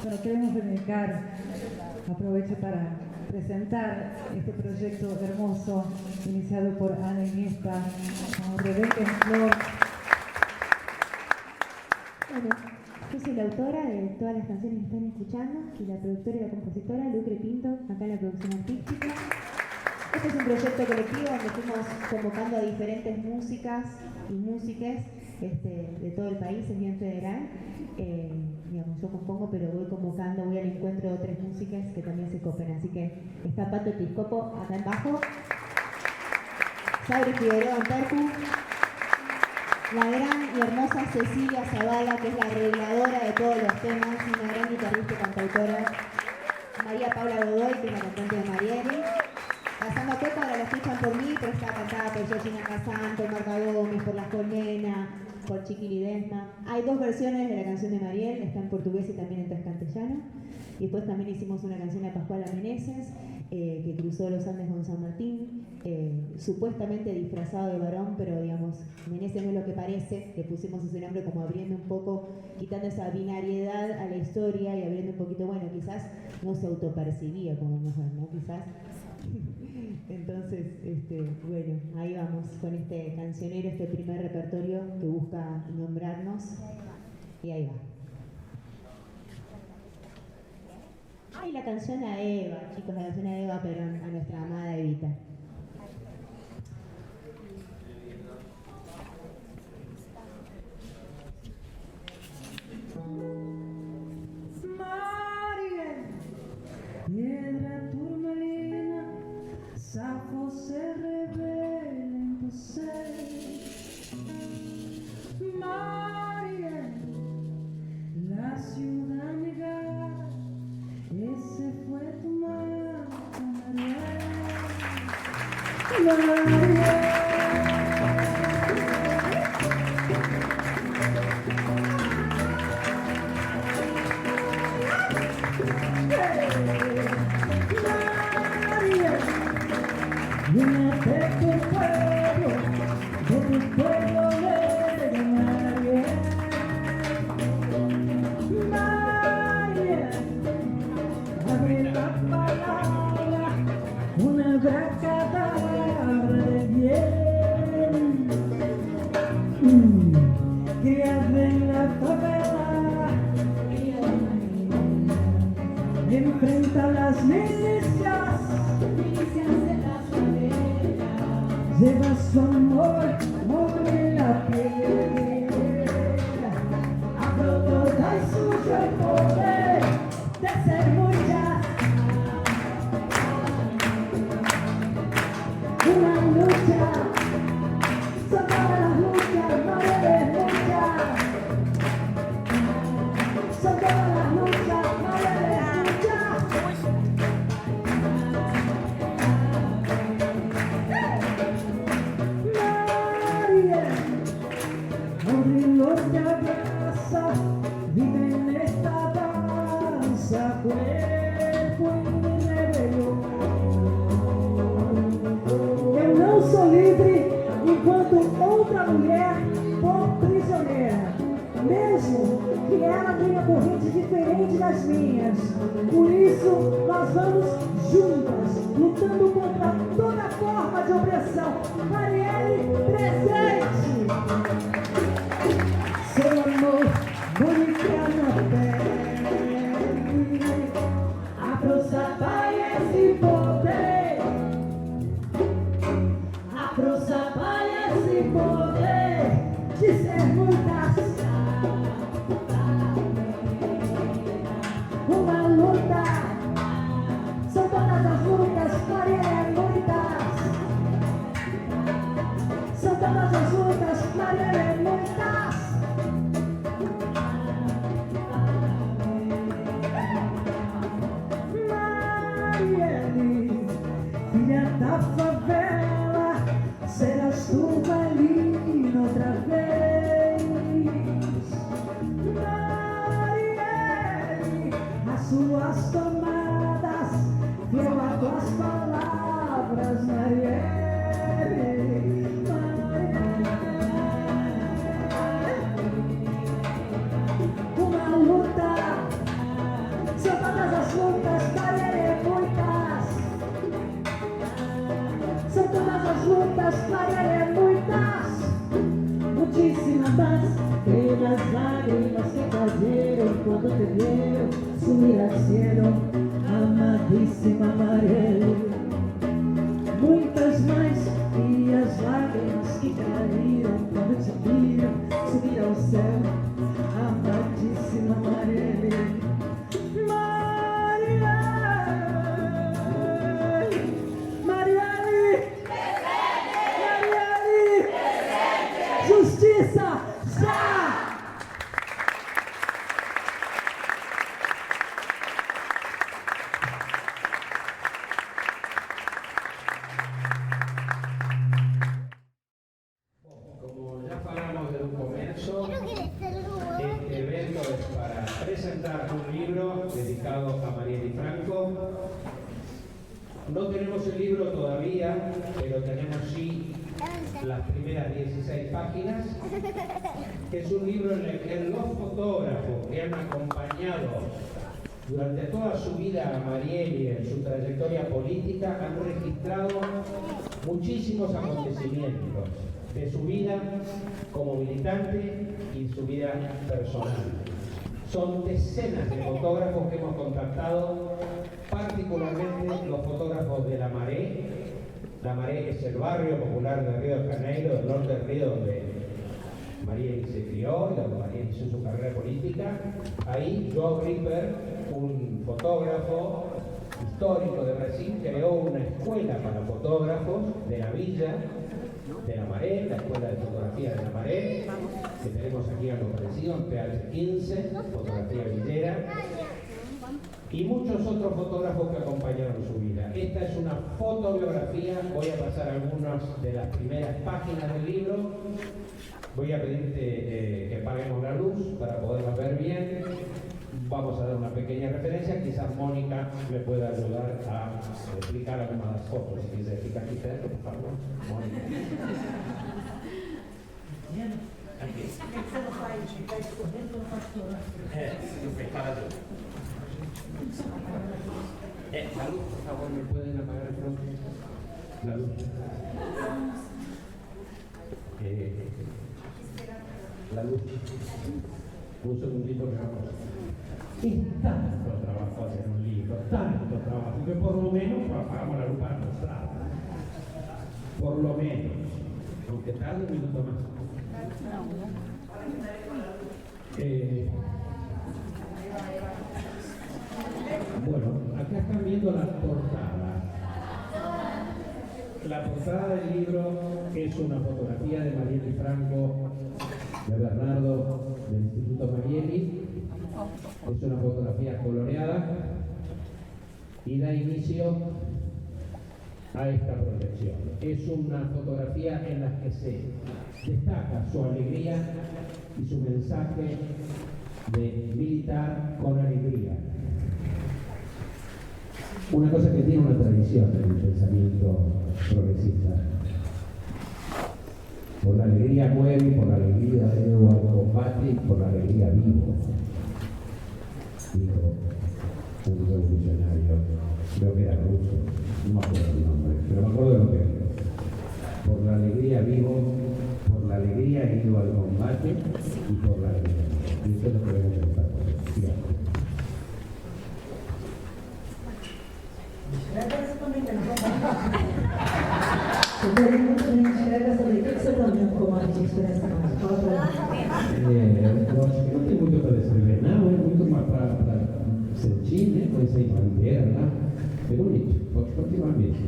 Bueno, queremos dedicar, aprovecho para presentar este proyecto hermoso iniciado por Ana Iniesta, con Rebeca en Flor. Bueno, yo soy la autora de todas las canciones que están escuchando y la productora y la compositora Lucre Pinto, acá en la producción artística. Este es un proyecto colectivo donde fuimos convocando a diferentes músicas y músiques de todo el país, es bien federal. Digamos, yo compongo, pero voy convocando, voy al encuentro de otras músicas que también se copen. Así que está Pato Piscopo acá en bajo, Sabri Figueroa en percu, la gran y hermosa Cecilia Zavala, que es la arregladora de todos los temas, una gran guitarrista y cantautora, María Paula Godoy, que es la cantante de Marieli. La samba Copa ahora la escuchan por mí, pero está cantada por Georgina Casán, por Marta Gómez, por Las Colmenas, por Chiqui Ledesma. Hay dos versiones de la canción de Mariel, está en portugués y también en castellano. Y después también hicimos una canción a Pascuala Meneses, que cruzó los Andes con San Martín, supuestamente disfrazado de varón, pero digamos, Meneses no es lo que parece, le pusimos ese nombre como abriendo un poco, quitando esa binariedad a la historia y abriendo un poquito, bueno, quizás no se autopercibía como mujer, ¿no? Quizás. Entonces, bueno, ahí vamos con este cancionero, este primer repertorio que busca nombrarnos, y ahí va. Ay, la canción a Eva, chicos, la canción a Eva Perón, a nuestra amada Evita. María, piedra turmalina, Safo se revela en tu ser. María, la ciudad negada, ese fue tu marca, María. María. Viene de tu pueblo de María. María, abre la palabra, una abracadabra de bien. Criada en la favela, enfrenta las milicias de las favelas, lleva su amor sobre la piel, abro toda y suyo el poder de ser muchas, una lucha, son todas las luchas, no debes luchar, son todas las luchas, no debes luchar. Los de abraza, vive en esta danza, cuerpo y rebelión. Eu não sou livre enquanto outra mulher for prisioneira, mesmo que ela tenha correntes diferentes das minhas. Por isso, nós vamos juntas, lutando contra toda forma de opressão. Marielle, presente! Seu amor, bonita na pele, abra os sapaias e poder, abra os sapaias e poder de ser muitas. Uma luta, são todas as lutas, Marielle, muitas. São todas as lutas, Marielle, muitas. Filha da favela, serás tu valina outra vez. Marielle, as suas tomadas, fiel a tuas palavras, Marielle. Uma luta, são todas as lutas, Marielle, muitas. quiero cuando te veo subir al cielo, amadísima Marielle. Muitas mais e as lágrimas que caíram quando te viram subir ao céu, amadíssima Marielle. Justiça já! Como ya falamos desde un comienzo, este evento es para presentar un libro dedicado a Marielle Franco. No tenemos el libro todavía, pero tenemos sí las primeras 16 páginas. Es un libro en el que los fotógrafos que han acompañado durante toda su vida a Marielle en su trayectoria política han registrado muchísimos acontecimientos de su vida como militante y su vida personal. Son decenas de fotógrafos que hemos contactado, particularmente los fotógrafos de La Maré. La Maré es el barrio popular de Río de Janeiro, del norte del Río, donde Marielle se crió y donde Marielle hizo su carrera política. Ahí João Ripper, un fotógrafo histórico de Brasil, creó una escuela para fotógrafos de la villa de La Maré, la escuela de fotografía de La Maré, que tenemos aquí algo parecido en PH 15, fotografía villera, y muchos otros fotógrafos que acompañaron su vida. Esta es una fotobiografía, voy a pasar algunas de las primeras páginas del libro. Voy a pedirte que apaguemos la luz para poderla ver bien. Vamos a dar una pequeña referencia, quizás Mónica me pueda ayudar a explicar algunas de las fotos. Si se explica aquí, por favor, Mónica. La luz, por favor, ¿me pueden apagar el foco? La luz. La luz. Un segundito que vamos. Es tanto trabajo hacer un libro, tanto trabajo, que por lo menos apagamos la luz para mostrar. Por lo menos. Aunque tarde un minuto más. Bueno, acá están viendo la portada. La portada del libro es una fotografía de Marielle Franco, de Bernardo, del Instituto Marielle. Es una fotografía coloreada y da inicio a esta proyección. Es una fotografía en la que se destaca su alegría y su mensaje de militar con alegría. Una cosa que tiene una tradición en el pensamiento progresista. Por la alegría muere, por la alegría debo al combate y por la alegría vivo. Dijo un revolucionario, creo que era ruso, no me acuerdo el nombre, pero me acuerdo de lo que dijo. Por la alegría vivo, por la alegría he ido al combate y por la alegría. Y eso es lo que vemos en esta fotografía. Eu acho que não tem muito para descrever, não, é muito mais para sentir, né? Conhecer a bandeira lá. É bonito, pode continuar mesmo.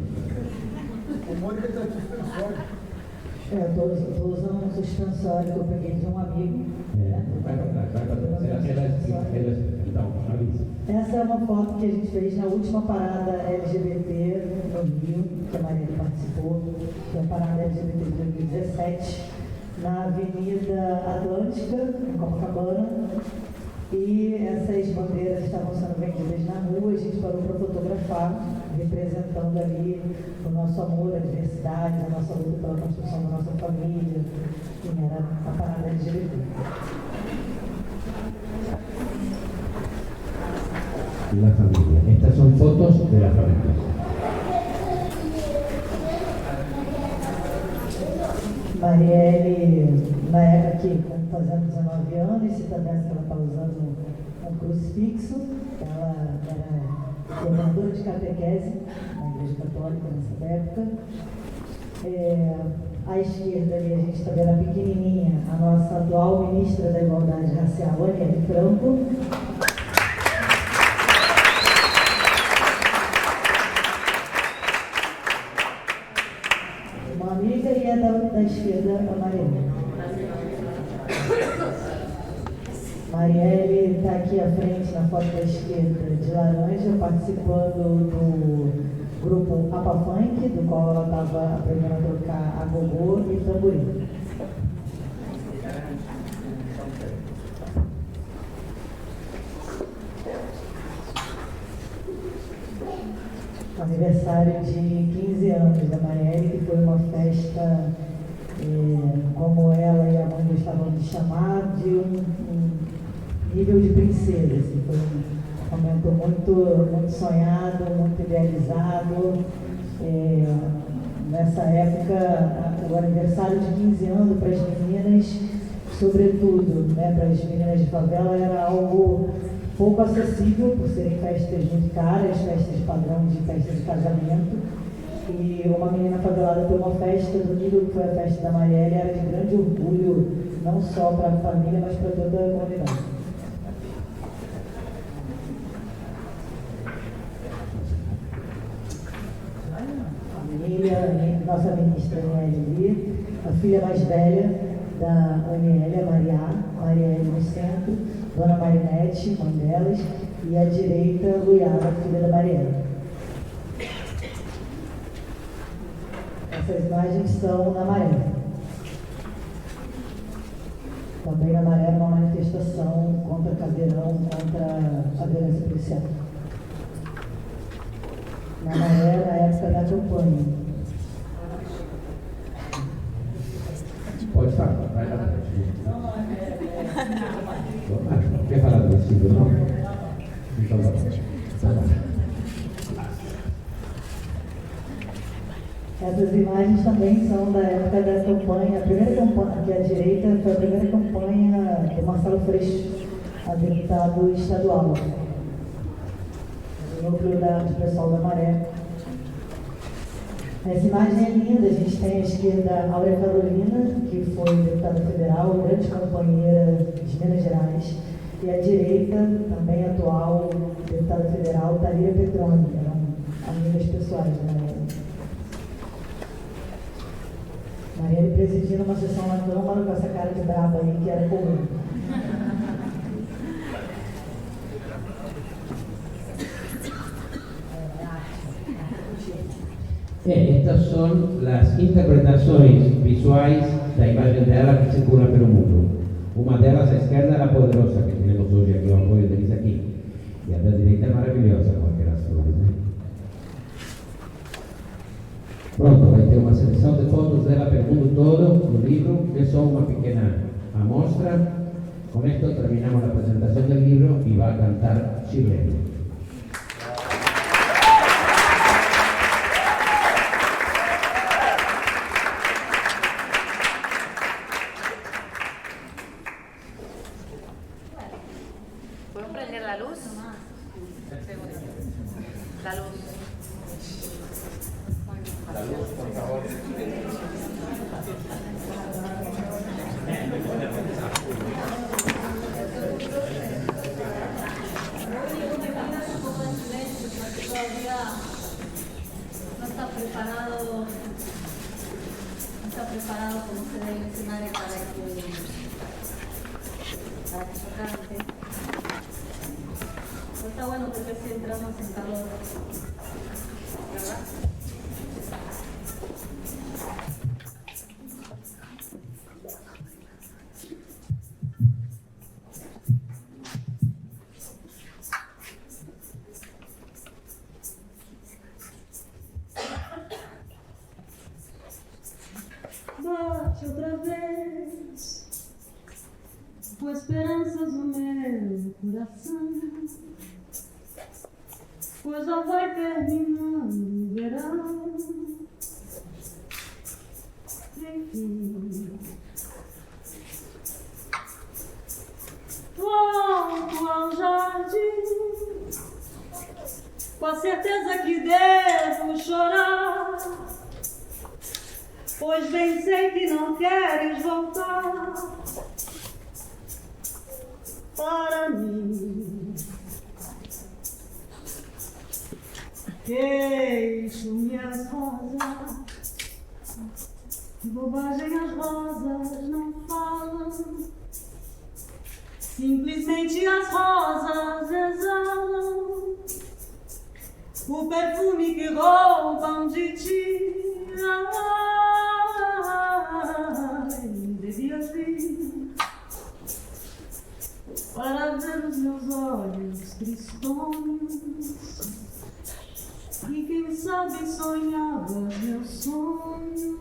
O Mônica está de suspensório. Estou usando um suspensório que eu peguei de um amigo. Vai para trás. Então, avisa. Essa é uma foto que a gente fez na última parada LGBT no Rio, que a Marielle participou, que é a parada LGBT de 2017, na Avenida Atlântica, em Copacabana. E essas bandeiras estavam sendo vendidas na rua, a gente parou para fotografar, representando ali o nosso amor à diversidade, a nossa luta pela construção da nossa família, que era a parada LGBT. La familia. Estas son fotos de la familia. Marielle, na época que está fazendo 19 anos, esse tendência que ela está usando crucifixo. Ela era coordenadora de catequese na Igreja Católica nessa época. À esquerda ali a gente está vendo a pequenininha, a nossa atual ministra da Igualdade Racial, Aniele Franco. Uma amiga e a da esquerda, a Marielle. Marielle está aqui à frente, na foto da esquerda, de laranja, participando do grupo Apa Funk, do qual ela estava aprendendo a tocar agogô e tamborim. Aniversário de 15 anos da Marielle, que foi uma festa, como ela e a mãe gostavam de chamar, de um nível de princesa. Assim, foi um momento muito sonhado, muito idealizado. Nessa época, o aniversário de 15 anos para as meninas, sobretudo, né, para as meninas de favela, era algo pouco acessível, por serem festas muito caras, festas padrão de festa de casamento. E uma menina favelada ter uma festa do nível que foi a festa da Marielle era de grande orgulho, não só para a família, mas para toda a comunidade. Nossa ministra Aniele, a filha mais velha da Aniele, a Marielle no centro, Dona Marinete, mãe delas, e à direita, Luiara, filha da Marielle. Essas imagens são na Maré. Também na Maré, uma manifestação contra cadeirão, contra a violência policial. Na Maré, na época da campanha. Pode falar, vai lá. Quer falar do vestido, não? Então tá bom. Essas imagens também são da época da campanha, a primeira campanha, aqui à direita, foi a primeira campanha do Marcelo Freixo, a deputado estadual. O núcleo do pessoal da Maré. Essa imagem é linda, a gente tem à esquerda a Áurea Carolina, que foi deputada federal, grande companheira de Minas Gerais, e à direita, também atual deputada federal, Thalíria Petroni, eram amigas pessoais da Marielle. Marielle presidindo uma sessão na Câmara com essa cara de braba aí, que era comum. Estas son las interpretações visuais da imagem dela que circula pelo mundo. Uma delas à esquerda é a poderosa, que temos hoje aqui, o apoio deles aqui. E a da direita é maravilhosa, com aquelas flores, né? Pronto, vai ter uma seleção de fotos dela pelo mundo todo no livro, que é só uma pequena amostra. Com isto terminamos a apresentação do livro e vai cantar Chileno. ¿Puedo prender la luz? La luz. La luz, por favor. No está preparado como se debe el escenario para que yo cante. Pero está bueno porque si entramos en calor, ¿verdad? Bate outra vez com esperanças no meu coração, pois já vai terminando o verão. Enfim, volto ao jardim com a certeza que devo chorar, pois bem sei que não queres voltar para mim. Queixo-me as rosas, que bobagem as rosas não falam, simplesmente as rosas exalam o perfume que roubam de ti. Ai, devias vir para ver os meus olhos tristonhos e quem sabe sonhava meus sonhos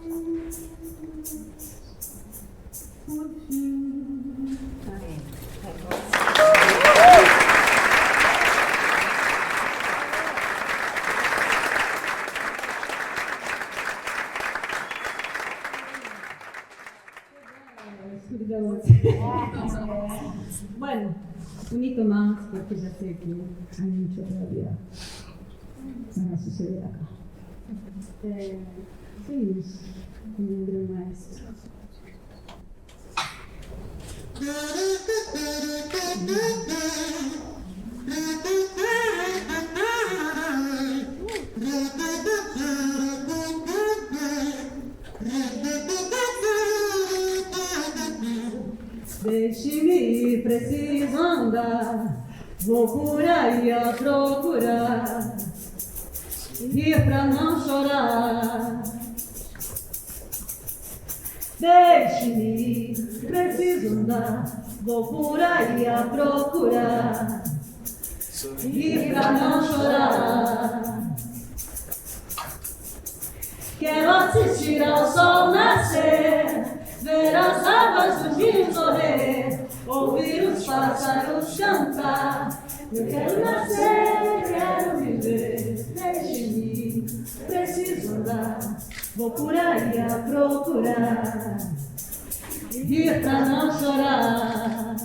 por fim. Bueno, unito más porque ya sé que hay mucho todavía para suceder acá. Seguimos con el gran maestro. Deixe-me ir, preciso andar, vou por aí a procurar, ir pra não chorar. Deixe-me ir, preciso andar, vou por aí a procurar, ir pra não chorar. Quero assistir ao sol nascer, ver as águas do rio correr, ouvir os pássaros cantar. Eu quero nascer, quero viver, deixe-me ir, preciso andar, vou por aí a procurar, ir pra não chorar.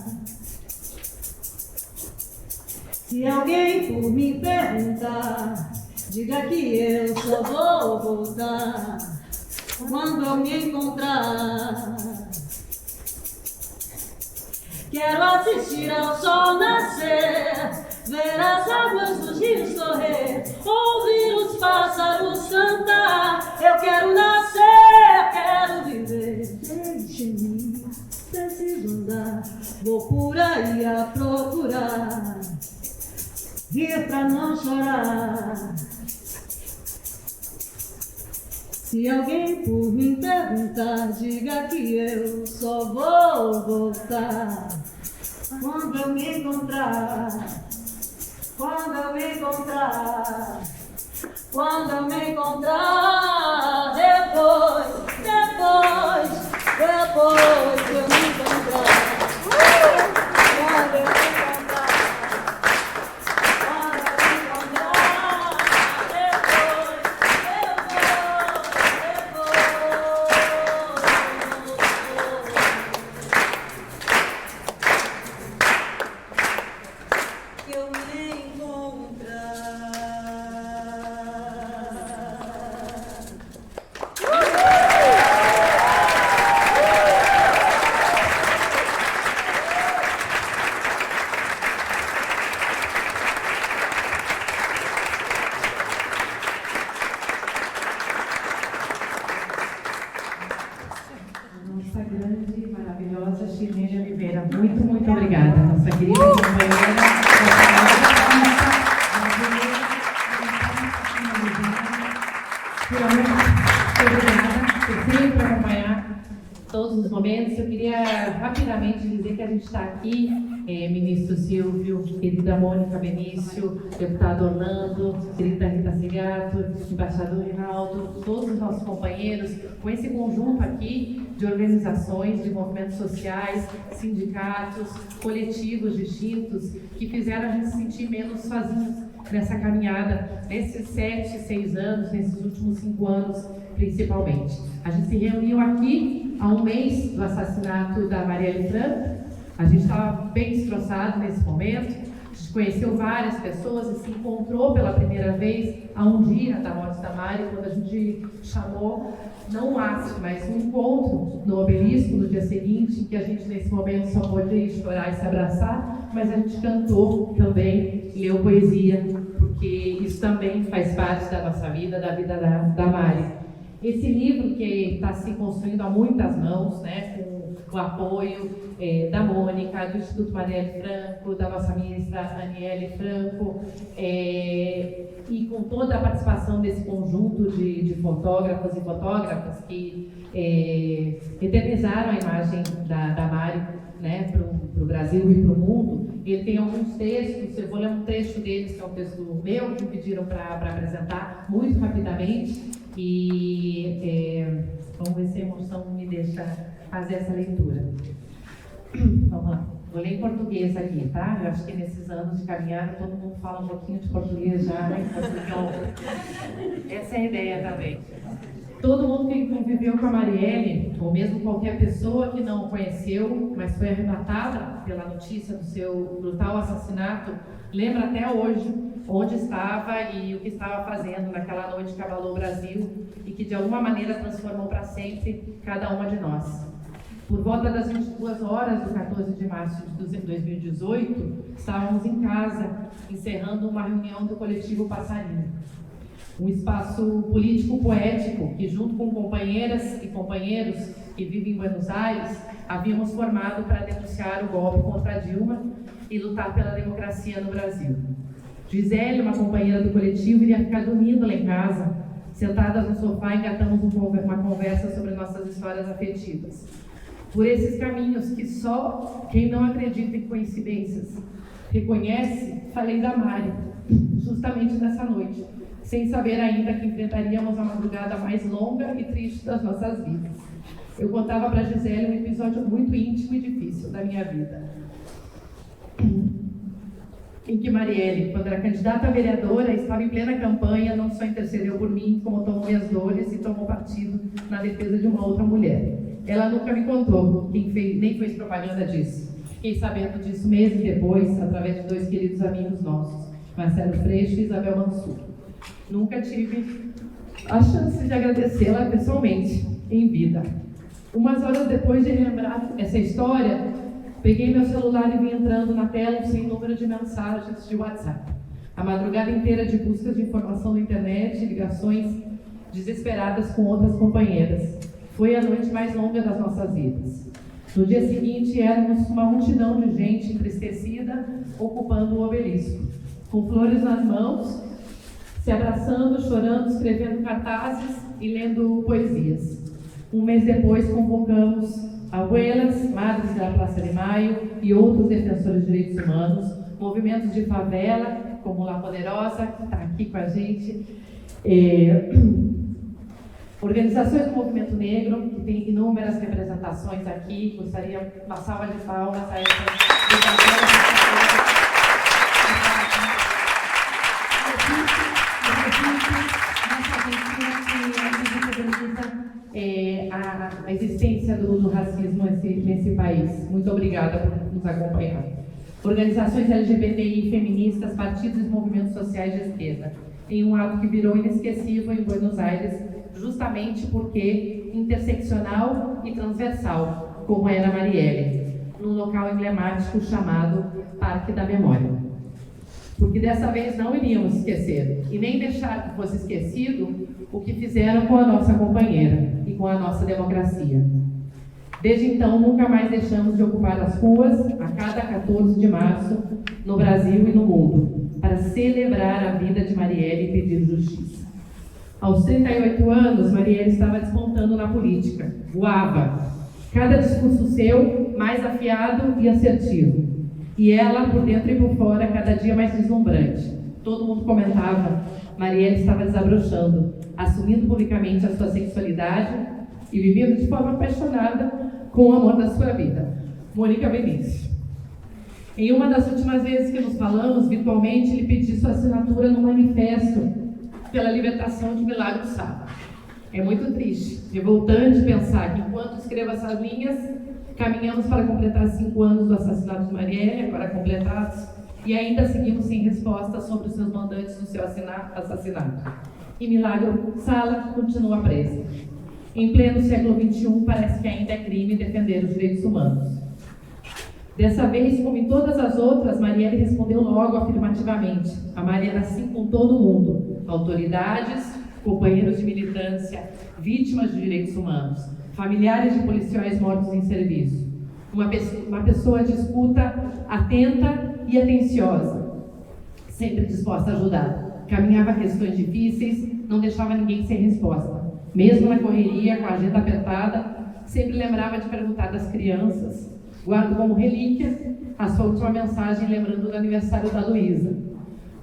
Se alguém por me perguntar, diga que eu só vou voltar quando eu me encontrar. Quero assistir ao sol nascer, ver as águas dos rios correr, ouvir os pássaros cantar. Eu quero nascer, quero viver, deixe-me ir, preciso andar, vou por aí a procurar, ir pra não chorar. Se alguém por me perguntar, diga que eu só vou voltar quando eu me encontrar, quando eu me encontrar, quando eu me encontrar, depois que eu me encontrar, quando eu me encontrar. Muito obrigada, nossa querida companheira. Obrigada por sempre acompanhar todos os momentos. Eu queria rapidamente dizer que a gente está aqui, ministro Silvio, querida Mônica Benício, deputado Orlando, querida Rita Segato, embaixador Reinaldo, todos os nossos companheiros, com esse conjunto aqui de organizações, de movimentos sociais, sindicatos, coletivos distintos, que fizeram a gente se sentir menos sozinhos nessa caminhada, nesses 7, 6 anos, nesses últimos 5 anos, principalmente. A gente se reuniu aqui há um mês do assassinato da Marielle Franco. A gente estava bem destroçado nesse momento, conheceu várias pessoas e se encontrou pela primeira vez há um dia da morte da Mari, quando a gente chamou, não um ápice, mas um encontro no Obelisco no dia seguinte, que a gente nesse momento só pôde chorar e se abraçar, mas a gente cantou também, leu poesia, porque isso também faz parte da nossa vida, da vida da Mari. Esse livro que está se construindo a muitas mãos, né, com o apoio da Mônica, do Instituto Marielle Franco, da nossa ministra Aniele Franco, e com toda a participação desse conjunto de fotógrafos e fotógrafas que eternizaram a imagem da Mari, né, para o Brasil e para o mundo. Ele tem alguns textos, eu vou ler um trecho deles, que é um texto meu, que me pediram para apresentar muito rapidamente, e vamos ver se a emoção me deixa fazer essa leitura. Vamos lá. Vou ler em português aqui, tá? Eu acho que nesses anos de caminhada todo mundo fala um pouquinho de português já, né? Então, essa é a ideia também. Todo mundo que conviveu com a Marielle, ou mesmo qualquer pessoa que não o conheceu, mas foi arrebatada pela notícia do seu brutal assassinato, lembra até hoje onde estava e o que estava fazendo naquela noite que abalou o Brasil e que de alguma maneira transformou para sempre cada uma de nós. Por volta das 22 horas do 14 de março de 2018, estávamos em casa, encerrando uma reunião do coletivo Passarinho. Um espaço político-poético que, junto com companheiras e companheiros que vivem em Buenos Aires, havíamos formado para denunciar o golpe contra Dilma e lutar pela democracia no Brasil. Gisele, uma companheira do coletivo, iria ficar dormindo lá em casa. Sentadas no sofá, engatamos uma conversa sobre nossas histórias afetivas. Por esses caminhos que só quem não acredita em coincidências reconhece, falei da Mari, justamente nessa noite, sem saber ainda que enfrentaríamos a madrugada mais longa e triste das nossas vidas. Eu contava para Gisele um episódio muito íntimo e difícil da minha vida, em que Marielle, quando era candidata a vereadora, estava em plena campanha, não só intercedeu por mim, como tomou minhas dores e tomou partido na defesa de uma outra mulher. Ela nunca me contou, nem fez propaganda disso. Fiquei sabendo disso meses depois, através de dois queridos amigos nossos, Marcelo Freixo e Isabel Mansur. Nunca tive a chance de agradecê-la pessoalmente, em vida. Umas horas depois de lembrar essa história, peguei meu celular e vim entrando na tela um sem número de mensagens de WhatsApp. A madrugada inteira de buscas de informação na internet, ligações desesperadas com outras companheiras. Foi a noite mais longa das nossas vidas. No dia seguinte, éramos uma multidão de gente entristecida, ocupando o obelisco, com flores nas mãos, se abraçando, chorando, escrevendo cartazes e lendo poesias. Um mês depois, convocamos abuelas, madres da Praça de Maio e outros defensores de direitos humanos, movimentos de favela, como La Poderosa, que está aqui com a gente, organizações do movimento negro, que tem inúmeras representações aqui. Gostaria de uma salva de palmas a a existência do racismo nesse país. Muito obrigada por nos acompanhar. Organizações LGBTI, feministas, partidos e movimentos sociais de esquerda, em um ato que virou inesquecível em Buenos Aires, justamente porque interseccional e transversal, como era Marielle, num local emblemático chamado Parque da Memória. Porque dessa vez não iríamos esquecer, e nem deixar que fosse esquecido o que fizeram com a nossa companheira e com a nossa democracia. Desde então, nunca mais deixamos de ocupar as ruas a cada 14 de março, no Brasil e no mundo, para celebrar a vida de Marielle e pedir justiça. Aos 38 anos, Marielle estava despontando na política, voava. Cada discurso seu mais afiado e assertivo. E ela, por dentro e por fora, cada dia mais deslumbrante. Todo mundo comentava, Marielle estava desabrochando, assumindo publicamente a sua sexualidade e vivendo de forma apaixonada com o amor da sua vida. Mônica Benício. Em uma das últimas vezes que nos falamos, virtualmente, lhe pedi sua assinatura no manifesto pela libertação de Milagro Sá. É muito triste, revoltante pensar que, enquanto escrevo essas linhas, caminhamos para completar 5 anos do assassinato de Marielle, agora completados, e ainda seguimos sem resposta sobre os seus mandantes do seu assassinato. E Milagro Sala continua presa. Em pleno século XXI, parece que ainda é crime defender os direitos humanos. Dessa vez, como em todas as outras, Marielle respondeu logo afirmativamente. A Marielle, assim com todo mundo, autoridades, companheiros de militância, vítimas de direitos humanos, familiares de policiais mortos em serviço. Uma pessoa de escuta atenta e atenciosa, sempre disposta a ajudar. Caminhava questões difíceis, não deixava ninguém sem resposta. Mesmo na correria, com a agenda apertada, sempre lembrava de perguntar das crianças. Guardo como relíquia a sua última mensagem lembrando do aniversário da Luísa.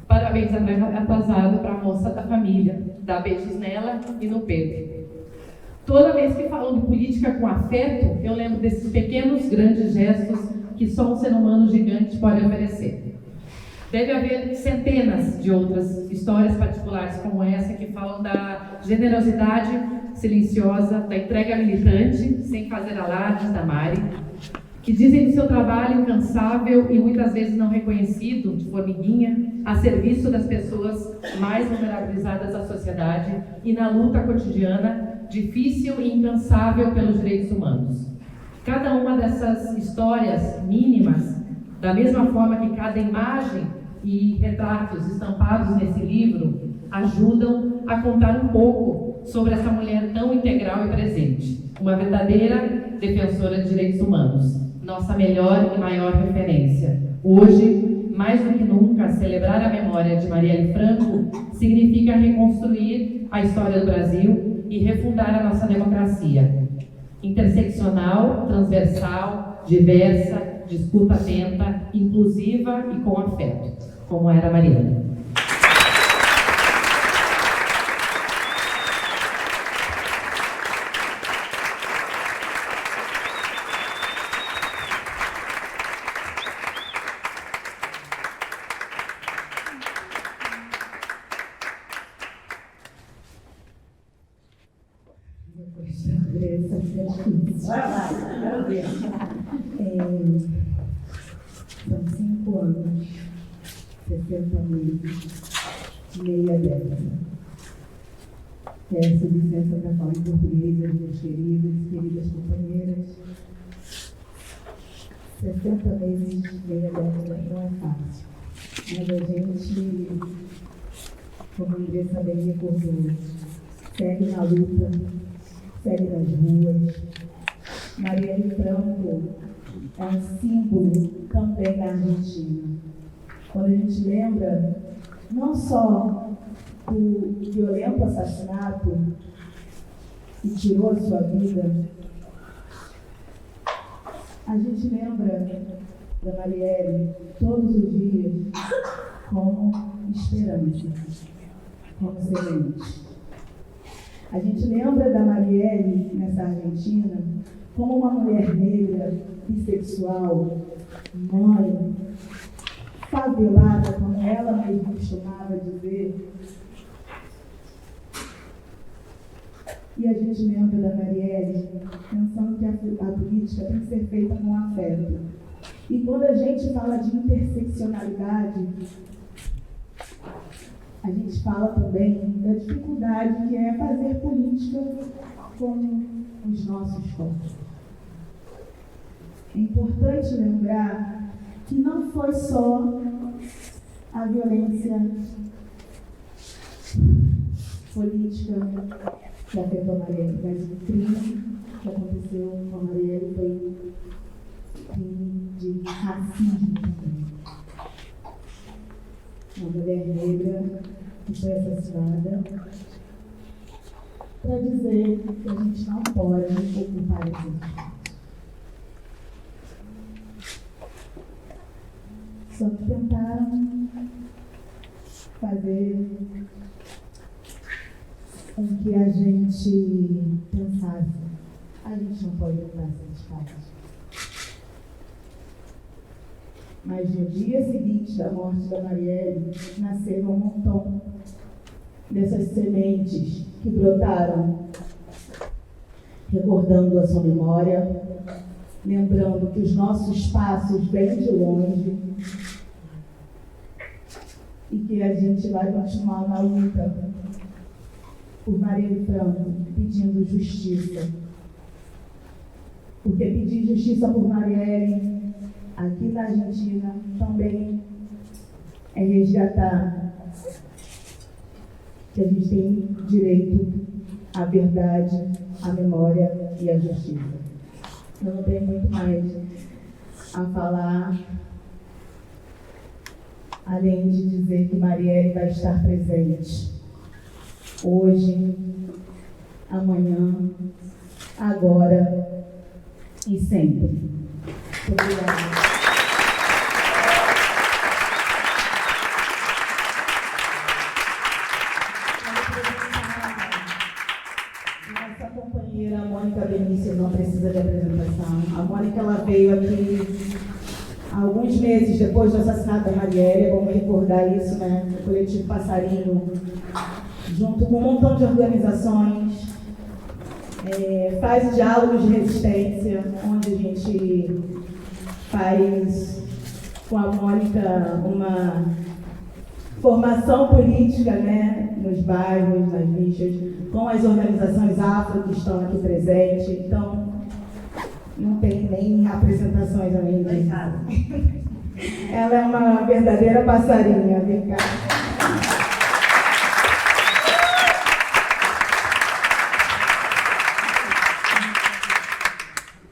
Parabéns atrasado para a moça da família. Dá beijos nela e no Pedro. Toda vez que falo de política com afeto, eu lembro desses pequenos, grandes gestos que só um ser humano gigante pode oferecer. Deve haver centenas de outras histórias particulares como essa que falam da generosidade silenciosa, da entrega militante, sem fazer alardes da Mari, que dizem do seu trabalho incansável e muitas vezes não reconhecido, de formiguinha, a serviço das pessoas mais vulnerabilizadas da sociedade e na luta cotidiana, difícil e incansável pelos direitos humanos. Cada uma dessas histórias mínimas, da mesma forma que cada imagem e retratos estampados nesse livro, ajudam a contar um pouco sobre essa mulher tão integral e presente, uma verdadeira defensora de direitos humanos, nossa melhor e maior referência. Hoje, mais do que nunca, celebrar a memória de Marielle Franco significa reconstruir a história do Brasil e refundar a nossa democracia. Interseccional, transversal, diversa, de escuta atenta, inclusiva e com afeto, como era Marielle. Quero ver. São 5 anos, 60 meses, meia década. Peço licença para falar em português, as minhas queridas companheiras. 60 meses, meia década não é fácil. Mas a gente, como a Andressa bem recordou, segue na luta, segue nas ruas. Marielle Franco é um símbolo também da Argentina. Quando a gente lembra não só do violento assassinato que tirou a sua vida, a gente lembra da Marielle todos os dias como esperança, como semente. A gente lembra da Marielle nessa Argentina como uma mulher negra, bissexual, mãe, favelada, como ela mesma costumava dizer. E a gente lembra da Marielle pensando que a política tem que ser feita com afeto. E quando a gente fala de interseccionalidade, a gente fala também da dificuldade que é fazer política com os nossos corpos. É importante lembrar que não foi só a violência política que afetou a Marielle, mas o crime que aconteceu com a Marielle foi crime de racismo também. Uma mulher negra que foi assassinada para dizer que a gente não pode ocupar esse espaço. Só que tentaram fazer com que a gente pensasse, a gente não pode ocupar esse espaço. Mas no dia seguinte da morte da Marielle, nasceram um montão dessas sementes que brotaram, recordando a sua memória, lembrando que os nossos passos vêm de longe e que a gente vai continuar na luta por Marielle Franco, pedindo justiça. Porque pedir justiça por Marielle aqui na Argentina também é resgatar que a gente tem direito à verdade, à memória e à justiça. Eu não tenho muito mais a falar, além de dizer que Marielle vai estar presente hoje, amanhã, agora e sempre. Muito obrigada. Nossa companheira Mônica Benício não precisa de apresentação. A Mônica, ela veio aqui alguns meses depois do assassinato da Marielle. Vamos recordar isso, né? O Coletivo Passarinho, junto com um montão de organizações, faz diálogos de resistência, onde a gente faz com a Mônica uma formação política, né, nos bairros, nas lixas, com as organizações afro que estão aqui presentes. Então, não tem nem apresentações além disso. Ela é uma verdadeira passarinha, vem cá.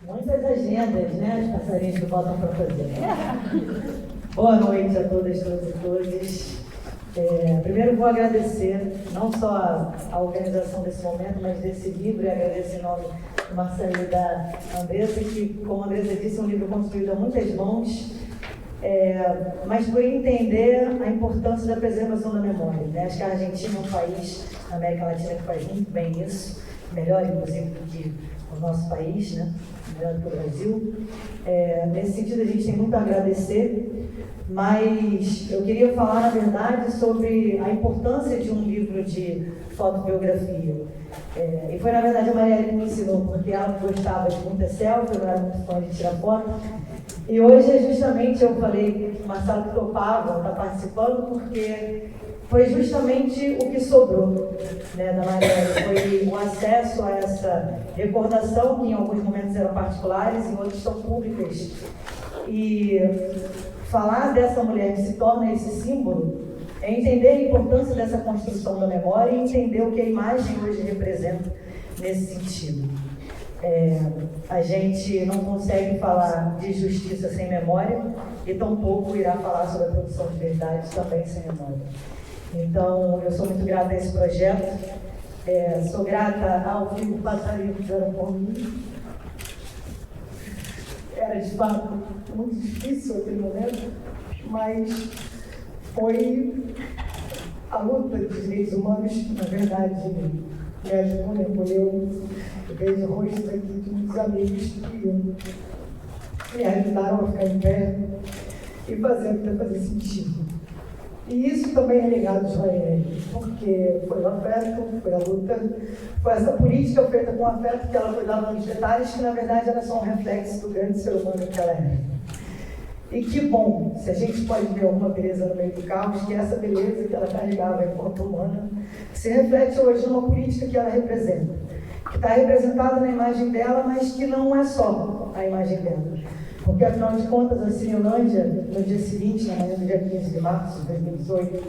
Muitas agendas, né, os passarinhos que botam para fazer. Boa noite a todas, todos e todas. Primeiro vou agradecer não só a organização desse momento, mas desse livro, e agradeço em nome do Marcelo e da Andressa, que, como a Andressa disse, é um livro construído a muitas mãos, mas por entender a importância da preservação da memória. Né? Acho que a Argentina é um país na América Latina que faz muito bem isso, melhor inclusive do que o nosso país, né? Melhor do que o Brasil. Nesse sentido, a gente tem muito a agradecer, mas eu queria falar, na verdade, sobre a importância de um livro de fotobiografia. E foi, na verdade, a Marielle que me ensinou, porque ela gostava de muita selfie, eu não era muito fã de tirar foto. E hoje, justamente, eu falei que o Marcelo que topava está participando, porque foi justamente o que sobrou, né, da Marielle. Foi o acesso a essa recordação, que em alguns momentos eram particulares, em outros são públicas. E falar dessa mulher que se torna esse símbolo é entender a importância dessa construção da memória e entender o que a imagem hoje representa nesse sentido. A gente não consegue falar de justiça sem memória e tampouco irá falar sobre a produção de verdade também sem memória. Então, eu sou muito grata a esse projeto, sou grata ao filho do passarinho que fizeram por mim. Era, de fato, muito difícil aquele momento, mas foi a luta dos direitos humanos que, na verdade, me ajudou, me acolheu. Eu vejo o rosto aqui de muitos amigos que me ajudaram a ficar em pé e fazer a vida fazer sentido. E isso também é ligado a Marielle, porque foi o afeto, foi a luta, foi essa política feita com afeto que ela foi dando nos detalhes, que na verdade era só um reflexo do grande ser humano que ela é. E que bom, se a gente pode ver alguma beleza no meio do caos, que essa beleza que ela carregava enquanto humana se reflete hoje numa política que ela representa, que está representada na imagem dela, mas que não é só a imagem dela. Porque, afinal de contas, a Cinelândia, no dia seguinte, na manhã do dia 15 de março de 2018,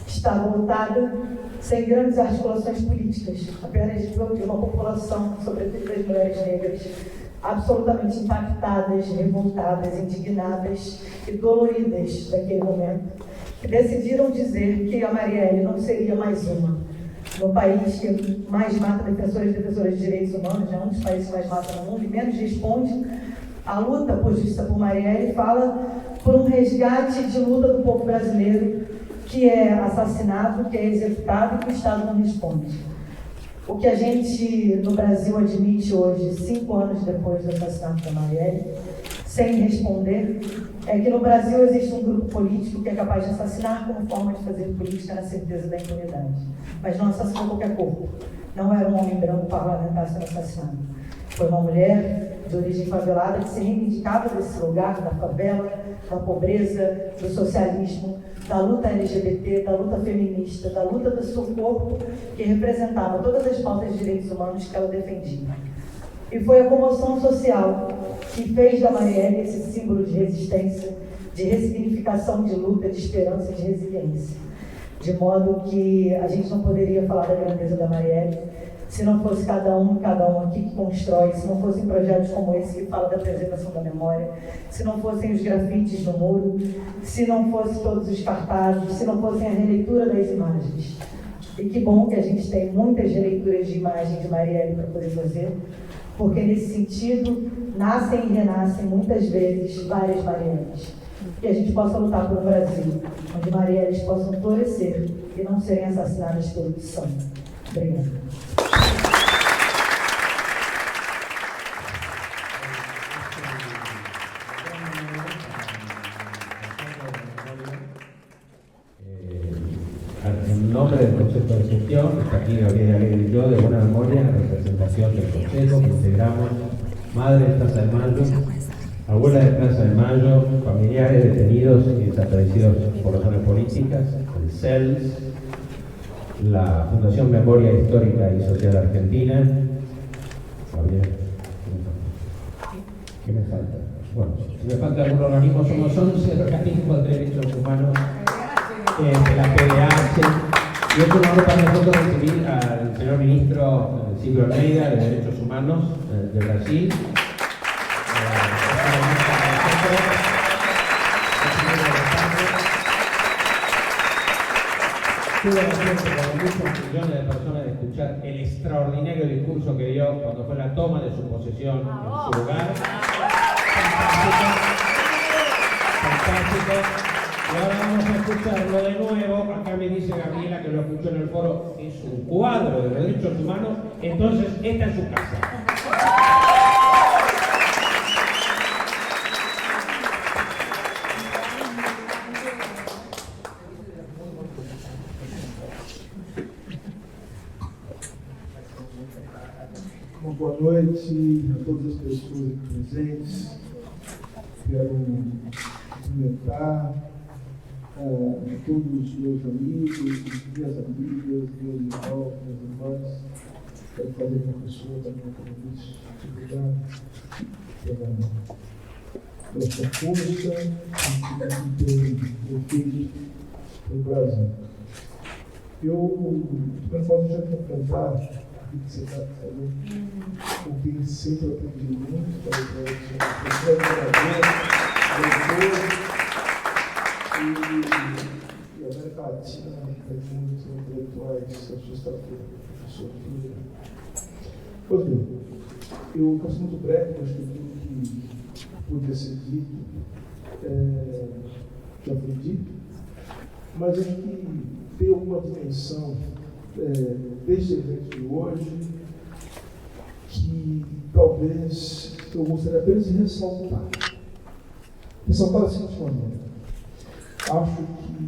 está voltada sem grandes articulações políticas, apenas de uma população, sobretudo das mulheres negras, absolutamente impactadas, revoltadas, indignadas e doloridas daquele momento, que decidiram dizer que a Marielle não seria mais uma. No país que mais mata defensores e defensoras de direitos humanos, é um dos países que mais mata no mundo e menos responde. A luta por justiça por Marielle fala por um resgate de luta do povo brasileiro que é assassinado, que é executado e que o Estado não responde. O que a gente no Brasil admite hoje, 5 anos depois do assassinato da Marielle, sem responder, é que no Brasil existe um grupo político que é capaz de assassinar como forma de fazer política na certeza da impunidade. Mas não assassinou qualquer corpo. Não era um homem branco parlamentar sendo assassinado. Foi uma mulher de origem favelada que se reivindicava desse lugar, da favela, da pobreza, do socialismo, da luta LGBT, da luta feminista, da luta do seu corpo, que representava todas as pautas de direitos humanos que ela defendia. E foi a comoção social que fez da Marielle esse símbolo de resistência, de ressignificação de luta, de esperança e de resiliência. De modo que a gente não poderia falar da grandeza da Marielle se não fosse cada um aqui que constrói, se não fossem projetos como esse que fala da preservação da memória, se não fossem os grafites no muro, se não fossem todos os cartazes, se não fossem a releitura das imagens. E que bom que a gente tem muitas releituras de imagens de Marielle para poder fazer, porque nesse sentido nascem e renascem muitas vezes várias Marielles. Que a gente possa lutar por um Brasil onde Marielles possam florescer e não serem assassinadas pelo que são. Obrigada. En nombre del Consejo de Gestión, está aquí Gabriela Alegre y yo, de Buena Memoria, en representación del Consejo, que integramos Madre de Plaza de Mayo, Abuela de Plaza de Mayo, familiares detenidos y desaparecidos por razones políticas, el CELS, la Fundación Memoria Histórica y Social Argentina. Gabriela, ¿qué me falta? Bueno, si me falta algún organismo, somos 11 organismos de derechos humanos de la PDH, y es un honor para nosotros recibir al señor ministro Silvio Almeida de Derechos Humanos de Brasil. Tuve la suerte, como muchos millones de personas, de escuchar el extraordinario discurso que dio cuando fue la toma de su posesión en su lugar. Fantástico. Y ahora vamos a escucharlo de nuevo. Acá me dice Gabriela que lo escuchó en el foro. Es un cuadro de los derechos humanos. Entonces, esta es su casa. Boa noite a todas as pessoas aqui presentes. Quero cumprimentar a todos os meus amigos, minhas amigas, meus irmãos, minhas irmãs. Quero fazer uma pessoa também como disse. Obrigado pela sua força e pelo feito no Brasil. Eu posso já cumprimentar que você está fazendo, porque sempre aprendi muito para e a América Latina tem muitos intelectuais, a sua estatura, a sua vida. Pois bem, eu posso ser muito breve, mas tudo que podia ser dito já foi dito, mas acho que tem alguma dimensão deste evento de hoje que talvez eu gostaria apenas de ressaltar. Ressaltar da seguinte maneira. Acho que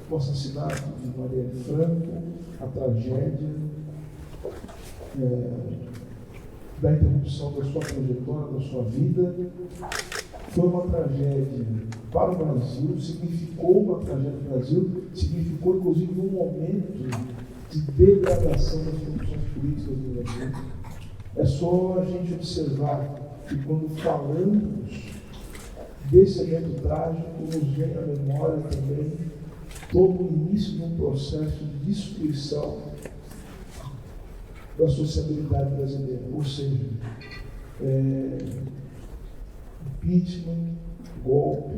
o assassinato de Marielle Franco, a tragédia da interrupção da sua trajetória, da sua vida, foi uma tragédia para o Brasil, significou uma tragédia para o Brasil, significou inclusive um momento de degradação das condições políticas do Brasil. É só a gente observar que quando falamos desse evento trágico, nos vem à memória também todo o início de um processo de destruição da sociabilidade brasileira, ou seja, impeachment, golpe,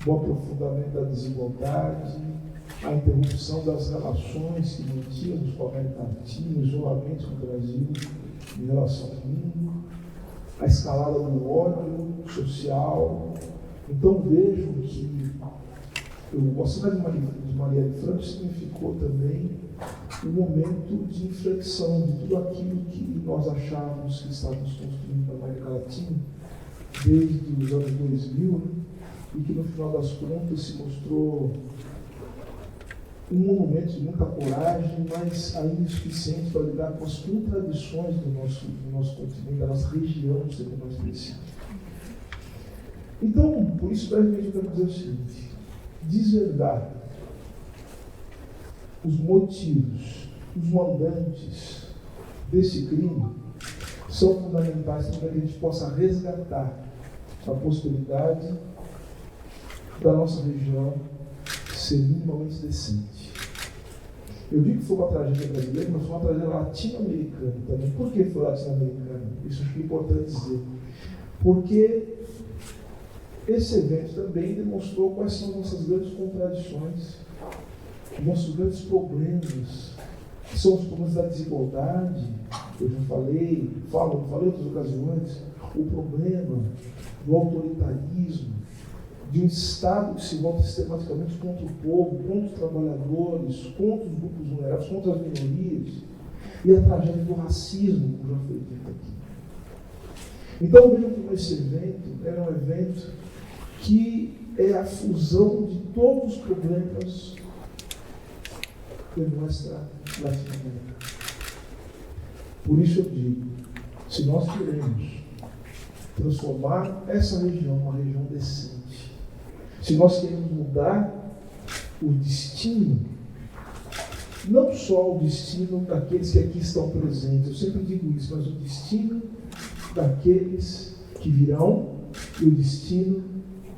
o aprofundamento da desigualdade, a interrupção das relações que mantínhamos com a América Latina, o isolamento do Brasil em relação ao mundo, a escalada do ódio social. Então vejo que o assassinato de Marielle Franco significou também um momento de inflexão de tudo aquilo que nós achávamos que estávamos construindo na América Latina desde os anos 2000 e que no final das contas se mostrou um monumento de muita coragem, mas ainda insuficiente para lidar com as contradições do nosso continente, da nossa região, no ser mais específico. Então, por isso, brevemente, eu quero dizer o seguinte: desvendar os motivos, os mandantes desse crime são fundamentais para que a gente possa resgatar a possibilidade da nossa região ser minimamente decente. Eu digo que foi uma tragédia brasileira, mas foi uma tragédia latino-americana também. Por que foi latino-americana? Isso acho que é importante dizer. Porque esse evento também demonstrou quais são as nossas grandes contradições, os nossos grandes problemas, que são os problemas da desigualdade. Eu já falei em outras ocasiões, o problema do autoritarismo, de um Estado que se volta sistematicamente contra o povo, contra os trabalhadores, contra os grupos vulneráveis, contra as minorias, e a tragédia do racismo, como já foi dito aqui. Então, vejam como esse evento era um evento que é a fusão de todos os problemas de nossa Latinoamérica. Por isso eu digo, se nós queremos transformar essa região numa região decente, se nós queremos mudar o destino, não só o destino daqueles que aqui estão presentes, eu sempre digo isso, mas o destino daqueles que virão e o destino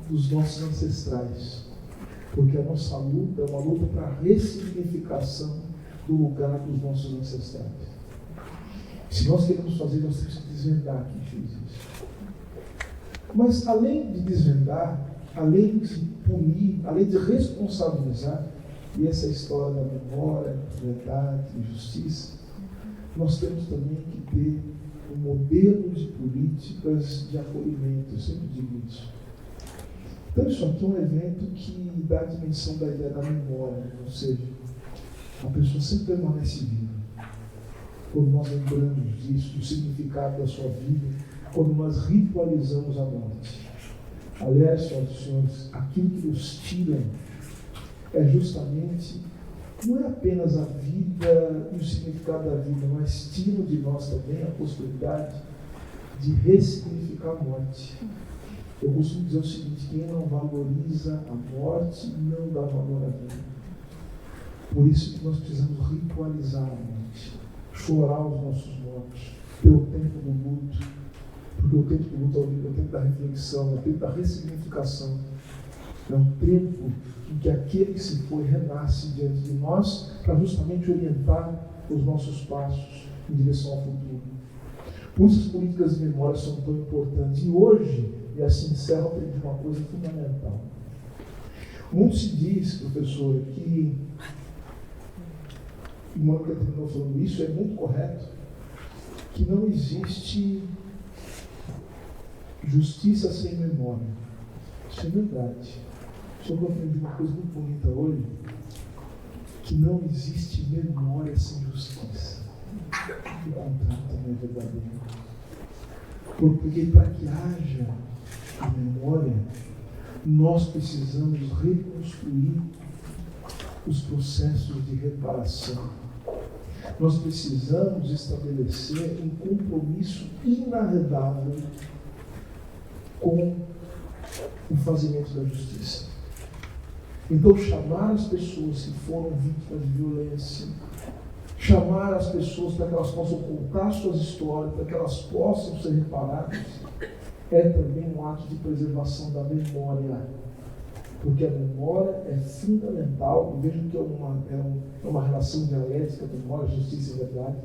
dos nossos ancestrais. Porque a nossa luta é uma luta para a ressignificação do lugar dos nossos ancestrais. Se nós queremos fazer, nós temos que desvendar quem fez isso. Mas além de desvendar, além de punir, além de responsabilizar, e essa é a história da memória, verdade e justiça, nós temos também que ter um modelo de políticas de acolhimento, eu sempre digo isso. Então isso aqui é um evento que dá a dimensão da ideia da memória, ou seja, a pessoa sempre permanece viva. Quando nós lembramos disso, do significado da sua vida, quando nós ritualizamos a morte. Aliás, senhoras e senhores, aquilo que nos tira é justamente, não é apenas a vida e o significado da vida, mas tira de nós também a possibilidade de ressignificar a morte. Eu costumo dizer o seguinte: quem não valoriza a morte não dá valor à vida. Por isso que nós precisamos ritualizar a morte, chorar os nossos mortos, ter o tempo do luto. Porque o tempo do luto é o tempo da reflexão, é o tempo da ressignificação. É um tempo em que aquele que se foi renasce diante de nós para justamente orientar os nossos passos em direção ao futuro. Por isso as políticas de memória são tão importantes. E hoje, e assim encerro, eu aprendi uma coisa fundamental. Muito se diz, professora, que, e Mônica terminou falando isso, é muito correto, que não existe justiça sem memória. Isso é verdade. Só que eu aprendi uma coisa muito bonita hoje, que não existe memória sem justiça. O contrário também é verdadeiro. Porque para que haja a memória, nós precisamos reconstruir os processos de reparação. Nós precisamos estabelecer um compromisso inarredável com o fazimento da justiça. Então, chamar as pessoas que foram vítimas de violência, chamar as pessoas para que elas possam contar suas histórias, para que elas possam ser reparadas, é também um ato de preservação da memória. Porque a memória é fundamental, e vejam que é uma relação dialética, memória, justiça e verdade.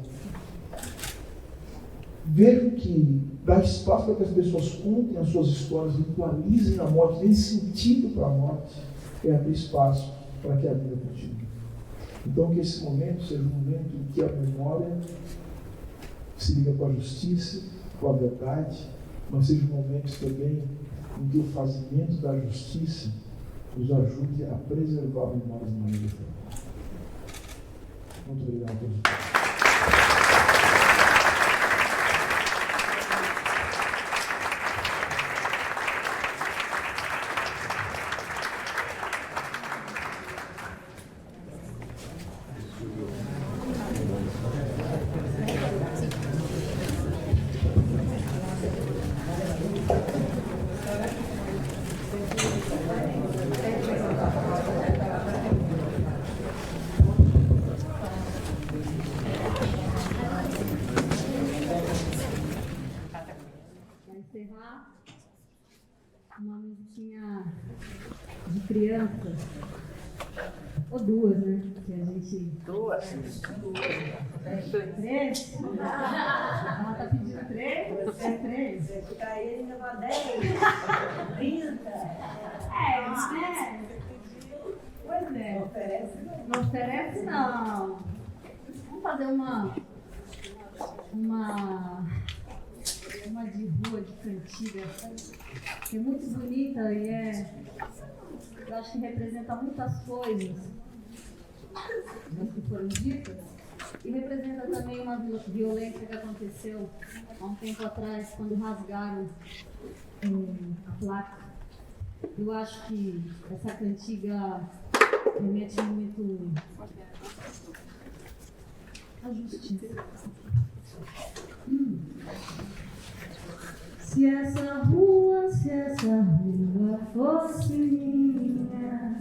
Vejam que dá espaço para que as pessoas contem as suas histórias, ritualizem a morte, deem sentido para a morte, é abrir espaço para que a vida continue. Então, que esse momento seja um momento em que a memória se liga com a justiça, com a verdade, mas seja um momento também em que o fazimento da justiça nos ajude a preservar a memória de Maria Franco. Muito obrigado a todos. criança, ou duas, né? Que a gente... Duas? Três? Ela tá pedindo três? É três? Você fica aí ainda vai 10, 30. Né? Pois é. Não oferece não. Não oferece não. Vamos fazer uma de rua, de cantiga, que é muito bonita e eu acho que representa muitas coisas que foram ditas e representa também uma violência que aconteceu há um tempo atrás, quando rasgaram a placa. Eu acho que essa cantiga remete muito à justiça. Se essa rua fosse minha,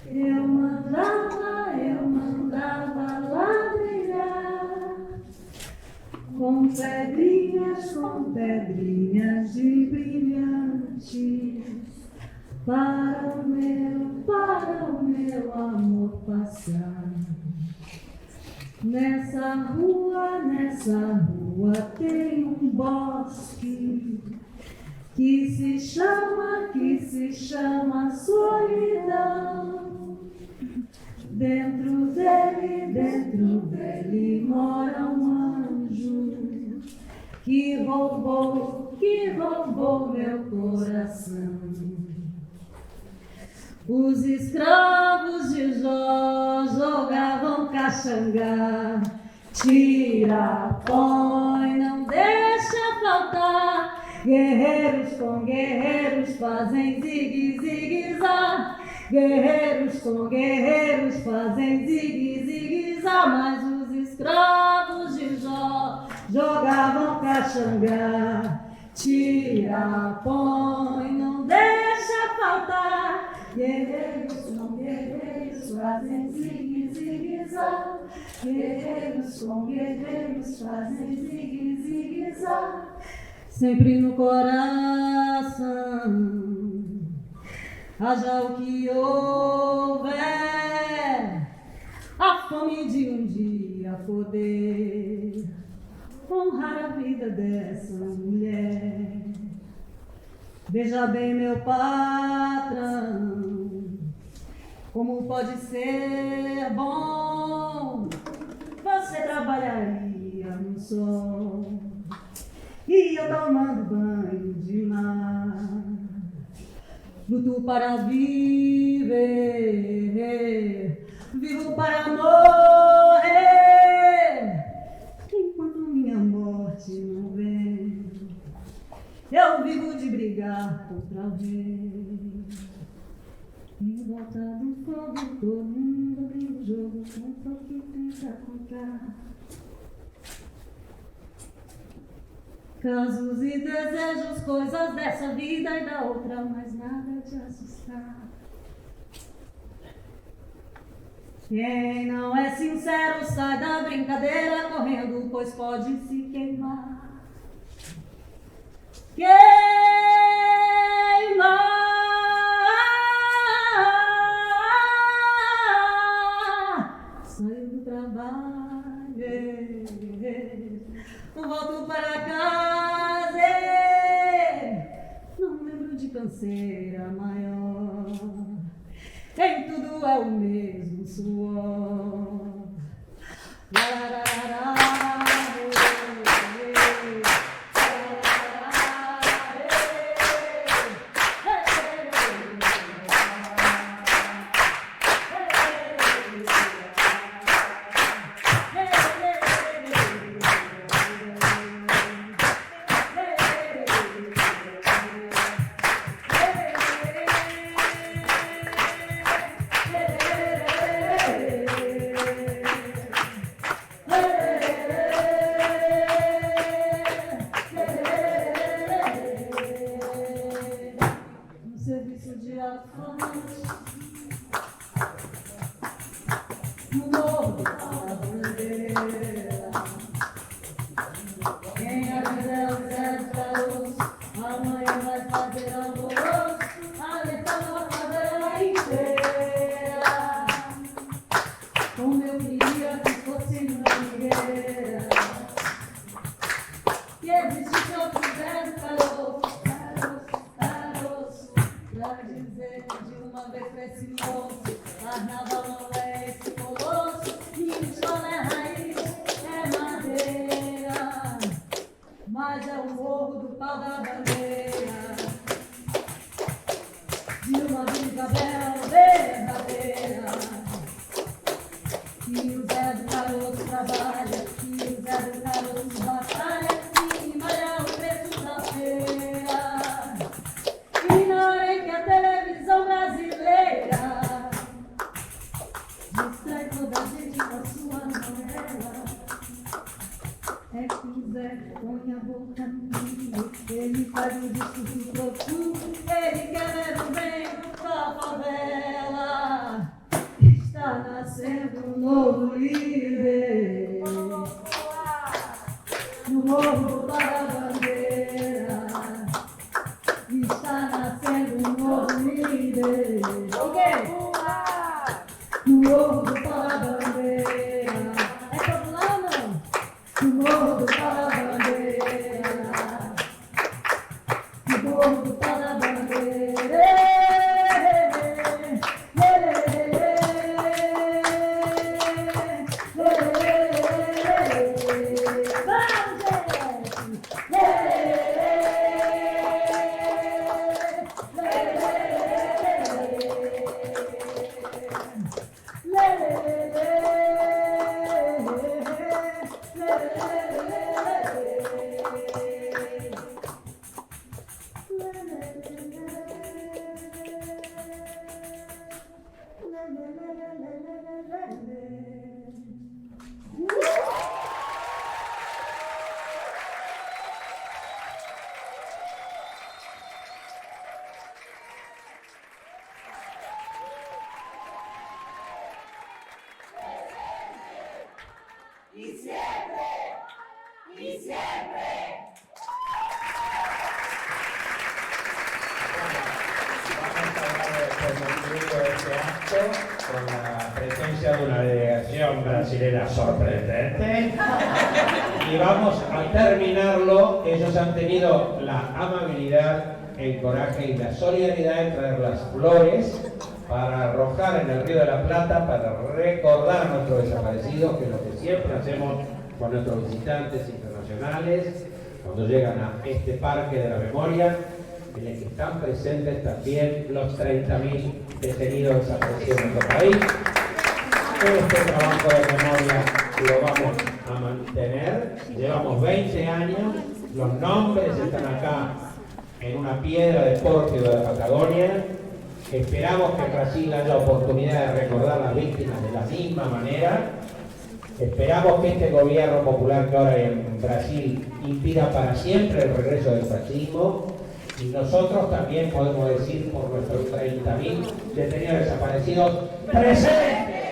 eu mandava ladrilhar com pedrinhas de brilhantes para o meu amor passar. Nessa rua tem um bosque que se chama solidão. Dentro dele mora um anjo que roubou meu coração. Os escravos de Jó jogavam caxangá, tira, põe, não deixa faltar. Guerreiros com guerreiros fazem zigue-zigue-zá. Guerreiros com guerreiros fazem zigue-zigue-zá. Mas os escravos de Jó jogavam caxangá, tira, põe, não deixa faltar. Guerreiros com guerreiros fazem zigue-zigue-zá. Guerreiros com guerreiros fazem zigue-zigue-zá. Sempre no coração, haja o que houver, a fome de um dia poder honrar a vida dessa mulher. Veja bem, meu patrão, como pode ser bom. Você trabalharia no sol e eu tomando banho de mar. Luto para viver, vivo para morrer. Enquanto minha morte não vem, eu vivo de brigar outra vez. Em volta do fogo, todo mundo abrindo o jogo, conta o que tenta contar. Casos e desejos, coisas dessa vida e da outra, mas nada te assustar. Quem não é sincero sai da brincadeira correndo, pois pode se queimar. Saio do trabalho, volto para casa, não lembro de canseira maior. Em tudo é o mesmo suor. carnaval não é esse colosso, minha escola é raiz, é madeira, mas é o morro do pau da bandeira, de uma vida bela, verdadeira, que o Zé do Caroço trabalha, que o Zé do Caroço batalha, e malha o preço da feira, e na hora em que a televisão brasileira distrai toda a gente com a sua novela, é que o Zé põe a boca no milho, ele faz um discurso profundo, ele quer ver o bem da favela. Está nascendo um novo líder no morro para a bandeira. Está nascendo um novo líder. O quê? No morro para a bandeira. É popular ou não? No morro para a bandeira. No morro para a bandeira. Con la presencia de una delegación brasileña sorprendente y vamos a terminarlo. Ellos han tenido la amabilidad, el coraje y la solidaridad de traer las flores para arrojar en el Río de la Plata, para recordar a nuestros desaparecidos, que es lo que siempre hacemos con nuestros visitantes internacionales cuando llegan a este Parque de la Memoria, en el que están presentes también los 30.000 detenidos desaparecidos en nuestro país. Este trabajo de memoria lo vamos a mantener. Llevamos 20 años, los nombres están acá en una piedra de Pórtico de la Patagonia. Esperamos que en Brasil haya oportunidad de recordar a las víctimas de la misma manera. Esperamos que este gobierno popular que ahora hay en Brasil impida para siempre el regreso del fascismo. Y nosotros también podemos decir por nuestros 30.000 detenidos desaparecidos presentes.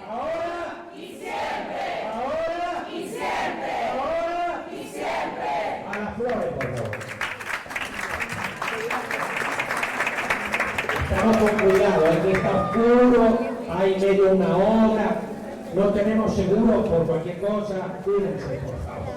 Ahora y siempre. Ahora y siempre. Ahora y siempre. A las flores, por favor. Estamos con cuidado, aquí está oscuro, hay medio una hora, no tenemos seguro por cualquier cosa. Cuídense, por favor.